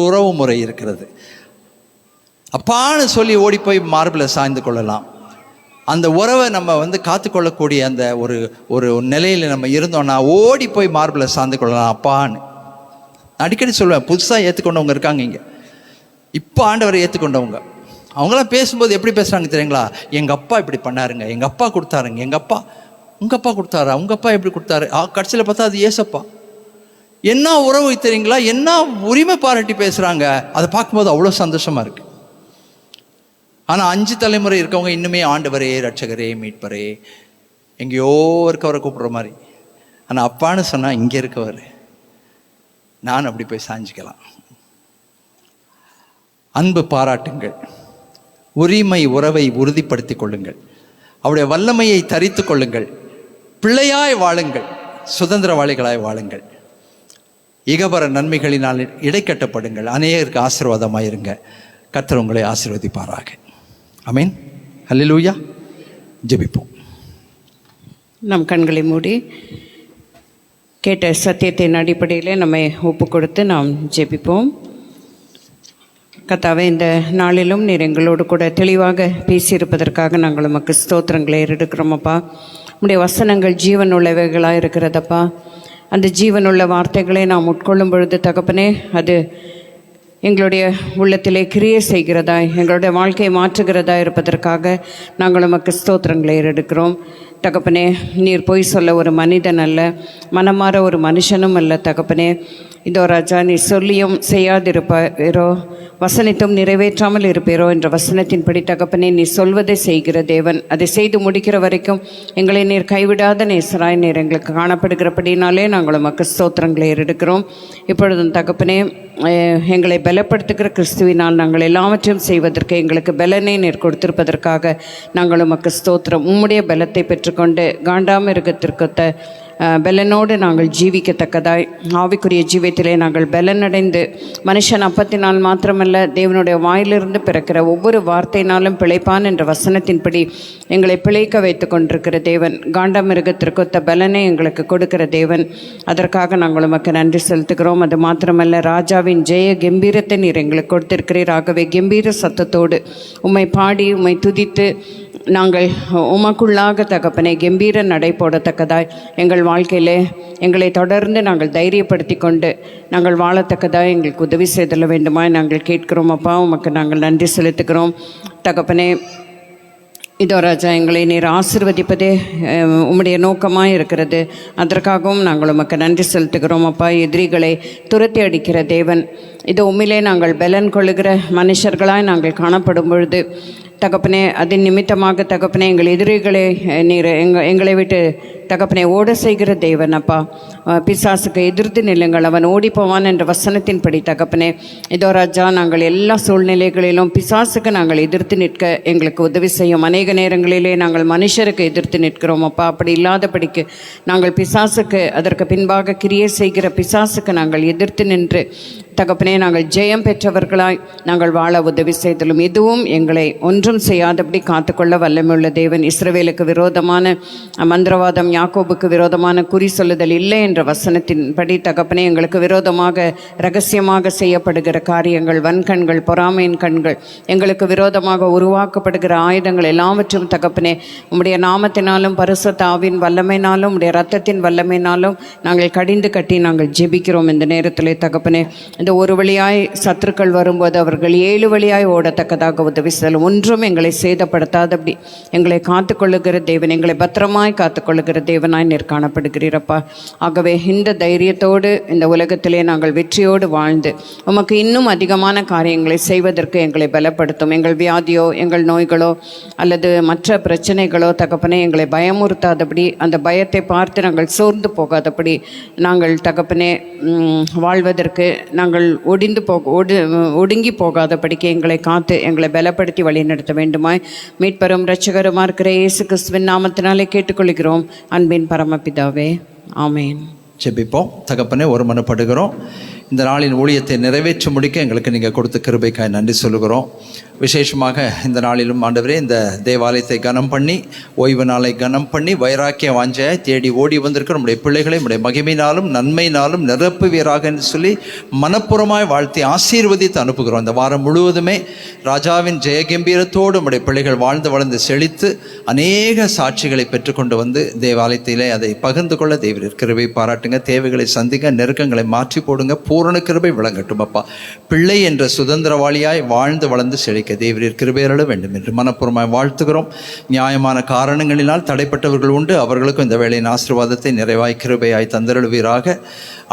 உறவு முறை இருக்கிறது. அப்பான்னு சொல்லி ஓடி போய் மார்பில் சாய்ந்து கொள்ளலாம். அந்த உறவை நம்ம காத்துக்கொள்ளக்கூடிய அந்த ஒரு நிலையில் நம்ம இருந்தோம்னா ஓடி போய் மார்பில் சாய்ந்து கொள்ளலாம் அப்பான்னு. அடிக்கடி சொல்லுவேன், புதுசாக ஏற்றுக்கொண்டவங்க இருக்காங்க இங்கே, இப்போ ஆண்டவரை ஏற்றுக்கொண்டவங்க, அவங்களாம் பேசும்போது எப்படி பேசுகிறாங்க தெரியுங்களா? எங்கள் அப்பா இப்படி பண்ணாருங்க, எங்கள் அப்பா கொடுத்தாருங்க, எங்கள் அப்பா, உங்கள் அப்பா கொடுத்தாரா, உங்கள் அப்பா எப்படி கொடுத்தாரு, கடைசியில் பார்த்தா அது ஏசப்பா. என்ன உறவு தெரியுங்களா? என்ன உரிமை பாராட்டி பேசுகிறாங்க. அதை பார்க்கும்போது அவ்வளோ சந்தோஷமாக இருக்குது. ஆனால் 5 தலைமுறை இருக்கவங்க இன்னுமே ஆண்டவரே ரட்சகரே மீட்பரே எங்கேயோ இருக்கவரை கூப்பிட்ற மாதிரி. ஆனால் அப்பான்னு சொன்னால் இங்கே இருக்கவர், நான் அப்படி போய் சாஞ்சிக்கலாம். அன்பு பாராட்டுங்கள், உரிமை உறவை உறுதிப்படுத்தி கொள்ளுங்கள், அவருடைய வல்லமையை தரித்து கொள்ளுங்கள், பிள்ளையாய் வாழுங்கள், சுதந்திரவாளிகளாய் வாழுங்கள், இகபர நன்மைகளினால் இடைக்கட்டப்படுங்கள், அநேகருக்கு ஆசீர்வாதமாயிருங்க. கர்த்தர் உங்களை ஆசீர்வதிப்பாராக. ஆமென். அல்லேலூயா. ஜெபிப்போம். நம் கண்களை மூடி கேட்ட சத்தியத்தின் அடிப்படையில் நம்மை ஒப்பு கொடுத்து நாம் ஜெபிப்போம். கர்த்தாவே, இந்த நாளிலும் நீர் எங்களோடு கூட தெளிவாக பேசியிருப்பதற்காக நாங்கள் உமக்கு ஸ்தோத்திரங்களை எடுக்கிறோமப்பா. உம்முடைய வசனங்கள் ஜீவன் உள்ளவைகளாக இருக்கிறதப்பா. அந்த ஜீவனுள்ள வார்த்தைகளை நாம் உட்கொள்ளும் பொழுது தகப்பனே, அது எங்களுடைய உள்ளத்திலே கிரியை செய்கிறதா, எங்களுடைய வாழ்க்கையை மாற்றுகிறதா இருப்பதற்காக நாங்கள் உமக்கு ஸ்தோத்திரங்களை எடுக்கிறோம் தகப்பனே. நீர் பொய் சொல்ல ஒரு மனிதன் அல்ல, மனமாற ஒரு மனுஷனும் அல்ல தகப்பனே. இதோ ராஜா, நீ சொல்லியும் செய்யாதிருப்பாரோ, வசனித்தும் நிறைவேற்றாமல் இருப்பீரோ என்ற வசனத்தின்படி தகப்பனே, நீ சொல்வதை செய்கிற தேவன், அதை செய்து முடிக்கிற வரைக்கும் எங்களை நீர் கைவிடாத நேசராய் நீர் எங்களுக்கு காணப்படுகிறபடினாலே நாங்கள் உமக்கு ஸ்தோத்திரங்களை எடுக்கிறோம். இப்பொழுதும் தகப்பனே, எங்களை பலப்படுத்துகிற கிறிஸ்துவினால் நாங்கள் எல்லாவற்றையும் செய்வதற்கு எங்களுக்கு பலனை நீர் கொடுத்திருப்பதற்காக நாங்கள் உமக்கு ஸ்தோத்திரம். உம்முடைய பலத்தை பெற்றுக்கொண்டு காண்டாமிருகத்திற்கொத்த பலனோடு நாங்கள் ஜீவிக்கத்தக்கதாய் ஆவிக்குரிய ஜீவியத்திலே நாங்கள் பலனடைந்து, மனுஷன் அப்பத்தினால் மாத்திரமல்ல தேவனுடைய வாயிலிருந்து பிறக்கிற ஒவ்வொரு வார்த்தையினாலும் பிழைப்பான் என்ற வசனத்தின்படி எங்களை பிழைக்க வைத்து கொண்டிருக்கிற தேவன், காண்டாமிருகத்திற்கொத்த பலனை எங்களுக்கு கொடுக்கிற தேவன், அதற்காக நாங்கள் உமக்கு நன்றி செலுத்துகிறோம். அது மாத்திரமல்ல, ராஜாவின் ஜெய கம்பீரத்தை நீர் எங்களுக்கு கொடுத்திருக்கிறீர். ஆகவே கம்பீர சத்தத்தோடு உம்மை பாடி உம்மை துதித்து நாங்கள் உமக்குள்ளாக தகப்பனை கம்பீர நடை போடத்தக்கதாய் எங்கள் வாழ்க்கையிலே எங்களை தொடர்ந்து நாங்கள் தைரியப்படுத்தி கொண்டு நாங்கள் வாழத்தக்கதாய் எங்களுக்கு உதவி செய்தல வேண்டுமாய் நாங்கள் கேட்கிறோம் அப்பா. உமக்கு நாங்கள் நன்றி செலுத்துகிறோம் தகப்பனே. இதோ ராஜா, எங்களை நீர் ஆசீர்வதிப்பதே உம்முடைய நோக்கமாக இருக்கிறது. அதற்காகவும் நாங்கள் உமக்கு நன்றி செலுத்துகிறோம் அப்பா. எதிரிகளை துரத்தி அடிக்கிற தேவன், இதோ உண்மையிலே நாங்கள் பலன் கொள்ளுகிற மனுஷர்களாய் நாங்கள் காணப்படும் பொழுது தகப்பனே அதன் நிமித்தமாக தகப்பனே எங்கள் எதிரிகளை நீர் எங்களை விட்டு தகப்பனை ஓட செய்கிற தேவன் அப்பா. பிசாசுக்கு எதிர்த்து நில்லுங்கள், அவன் ஓடிப்போவான் என்ற வசனத்தின்படி தகப்பனே இதோ ராஜா, நாங்கள் எல்லா சூழ்நிலைகளிலும் பிசாசுக்கு நாங்கள் எதிர்த்து நிற்க எங்களுக்கு உதவி செய்யும். அநேக நேரங்களிலே நாங்கள் மனுஷருக்கு எதிர்த்து நிற்கிறோம் அப்பா. அப்படி இல்லாதபடிக்கு நாங்கள் பிசாசுக்கு, அதற்கு பின்பாக கிரியை செய்கிற பிசாசுக்கு நாங்கள் எதிர்த்து நின்று தகப்பனே நாங்கள் ஜெயம் பெற்றவர்களாய் நாங்கள் வாழ உதவி செய்தலும் எதுவும் எங்களை ஒன்றும் செய்யாதபடி காத்துக்கொள்ள வல்லமையுள்ள தேவன். இஸ்ரவேலுக்கு விரோதமான மந்திரவாதம், யாக்கோபுக்கு விரோதமான குறி சொல்லுதல் இல்லை என்ற வசனத்தின்படி தகப்பனே எங்களுக்கு விரோதமாக ரகசியமாக செய்யப்படுகிற காரியங்கள், வன்கண்கள், பொறாமையின் கண்கள், எங்களுக்கு விரோதமாக உருவாக்கப்படுகிற ஆயுதங்கள் எல்லாவற்றும் தகப்பனே உம்முடைய நாமத்தினாலும் பரிசுத்த ஆவியின் வல்லமையினாலும் உம்முடைய இரத்தத்தின் வல்லமையினாலும் நாங்கள் கடிந்து கட்டி நாங்கள் ஜெபிக்கிறோம். இந்த நேரத்திலே தகப்பனே இந்த ஒரு வழியாய் சத்துருக்கள் வரும்போது அவர்கள் 7 வழியாய் ஓடத்தக்கதாக உதவி செல்லும். ஒன்றும் எங்களை சேதப்படுத்தாதபடி எங்களை காத்துக்கொள்ளுகிற தேவன், எங்களை பத்திரமாய் காத்துக்கொள்ளுகிற தேவனாய் நீர் காணப்படுகிறீரப்பா. ஆகவே இந்த தைரியத்தோடு இந்த உலகத்திலே நாங்கள் வெற்றியோடு வாழ்ந்து உமக்கு இன்னும் அதிகமான காரியங்களை செய்வதற்கு எங்களை பலப்படுத்தும். எங்கள் வியாதியோ, எங்கள் நோய்களோ அல்லது மற்ற பிரச்சனைகளோ தகப்பனே எங்களை பயமுறுத்தாதபடி, அந்த பயத்தை பார்த்து நாங்கள் சோர்ந்து போகாதபடி நாங்கள் தகப்பனே வாழ்வதற்கு நாங்கள் ஒடுங்கி போகாதபடிக்கு எங்களை காத்து எங்களை பலப்படுத்தி வழிநடத்த வேண்டுமாய் மீட்பரும் இரட்சகருமா இருக்கிற இயேசு கிறிஸ்துவின் நாமத்தினாலே கேட்டுக்கொள்கிறோம் அன்பின் பரமபிதாவே, ஆமேன். ஜெபிப்போம். தகப்பனே, ஒரு மனப்படுகிறோம். இந்த நாளின் ஊழியத்தை நிறைவேற்றி முடிக்க எங்களுக்கு நீங்கள் கொடுத்த கிருபைக்காய் நன்றி சொல்லுகிறோம். விசேஷமாக இந்த நாளிலும் ஆண்டவரே, இந்த தேவாலயத்தை கனம் பண்ணி, ஓய்வு நாளை கனம் பண்ணி, வைராக்கிய வாஞ்சையாய் தேடி ஓடி வந்திருக்கிற நம்முடைய பிள்ளைகளை நம்முடைய மகிமையினாலும் நன்மையினாலும் நிரப்புவீராக என்று சொல்லி மனப்புறமாய் வாழ்த்தி ஆசீர்வதித்து அனுப்புகிறோம். இந்த வாரம் முழுவதுமே ராஜாவின் ஜெயகம்பீரத்தோடு நம்முடைய பிள்ளைகள் வாழ்ந்து வளர்ந்து செழித்து அநேக சாட்சிகளை பெற்றுக்கொண்டு வந்து தேவாலயத்திலே அதை பகிர்ந்து கொள்ள தேவரீர் கிருபை பாராட்டுங்க. தேவைகளை சந்திக்க, நெருக்கங்களை மாற்றி போடுங்க. பூரண கிருபை விளங்கட்டும் அப்பா. பிள்ளை என்ற சுதந்திரவாளியாய் வாழ்ந்து வளர்ந்து செழிக்க தேவரீர் கிருபையருள வேண்டும் என்று மனப்பூர்வமாய் வாழ்த்துகிறோம். நியாயமான காரணங்களினால் தடைப்பட்டவர்கள் உண்டு, அவர்களுக்கும் இந்த வேளையின் ஆசீர்வாதத்தை நிறைவாய் கிருபையாய் தந்தருளுவீராக.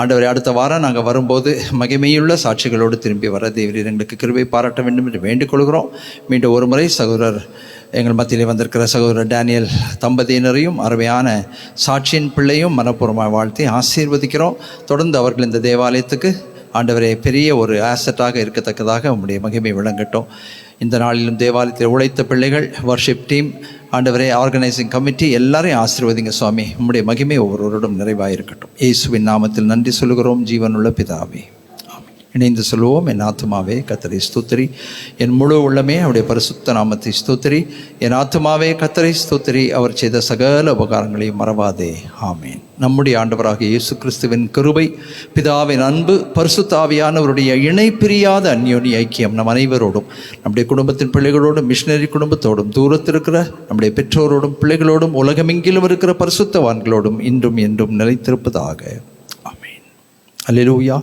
ஆண்டவரை, அடுத்த வாரம் நாங்கள் வரும்போது மகிமையுள்ள சாட்சிகளோடு திரும்பி வர தேவரீர் எங்களுக்கு கிருபை பாராட்ட வேண்டும் என்று வேண்டிக் கொள்கிறோம். மீண்டும் ஒரு முறை சகோதரர் எங்கள் மத்தியிலே வந்திருக்கிற சகோதரர் டேனியல் தம்பதியினரையும் அருமையான சாட்சியின் பிள்ளையும் மனப்பூர்வமாக வாழ்த்தி ஆசீர்வதிக்கிறோம். தொடர்ந்து அவர்கள் இந்த தேவாலயத்துக்கு ஆண்டவரே பெரிய ஒரு ஆசட்டாக இருக்கத்தக்கதாக உம்முடைய மகிமை விளங்கட்டும். இந்த நாளிலும் தேவாலயத்தில் உழைத்த பிள்ளைகள், வர்ஷிப் டீம், ஆண்டவரே ஆர்கனைசிங் கமிட்டி எல்லாரையும் ஆசீர்வதிங்க சுவாமி. உம்முடைய மகிமை ஒவ்வொருவரோடும் நிறைவாயிருக்கட்டும். இயேசுவின் நாமத்தில் நன்றி சொல்லுகிறோம் ஜீவனுள்ள பிதாவே. இணைந்து சொல்லுவோம். என் ஆத்துமாவே கர்த்தரை ஸ்தோத்திரி, என் முழு உள்ளமே அவருடைய பரிசுத்த நாமத்தை ஸ்தோத்திரி. என் ஆத்துமாவே கர்த்தரை ஸ்தோத்திரி, அவர் செய்த சகல உபகாரங்களையும் மறவாதே. ஆமேன். நம்முடைய ஆண்டவராக இயேசு கிறிஸ்துவின் கிருபை, பிதாவின் அன்பு, பரிசுத்த ஆவியானவருடைய இணை பிரியாத அந்யோன்ய ஐக்கியம் நம் அனைவரோடும், நம்முடைய குடும்பத்தின் பிள்ளைகளோடும், மிஷினரி குடும்பத்தோடும், தூரத்தில் இருக்கிற நம்முடைய பெற்றோரோடும், பிள்ளைகளோடும், உலகமெங்கிலும் இருக்கிற பரிசுத்தவான்களோடும் இன்றும் என்றும் நிலைத்திருப்பதாக. ஆமேன். அல்லேலூயா.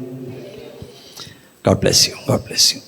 God bless you. God bless you.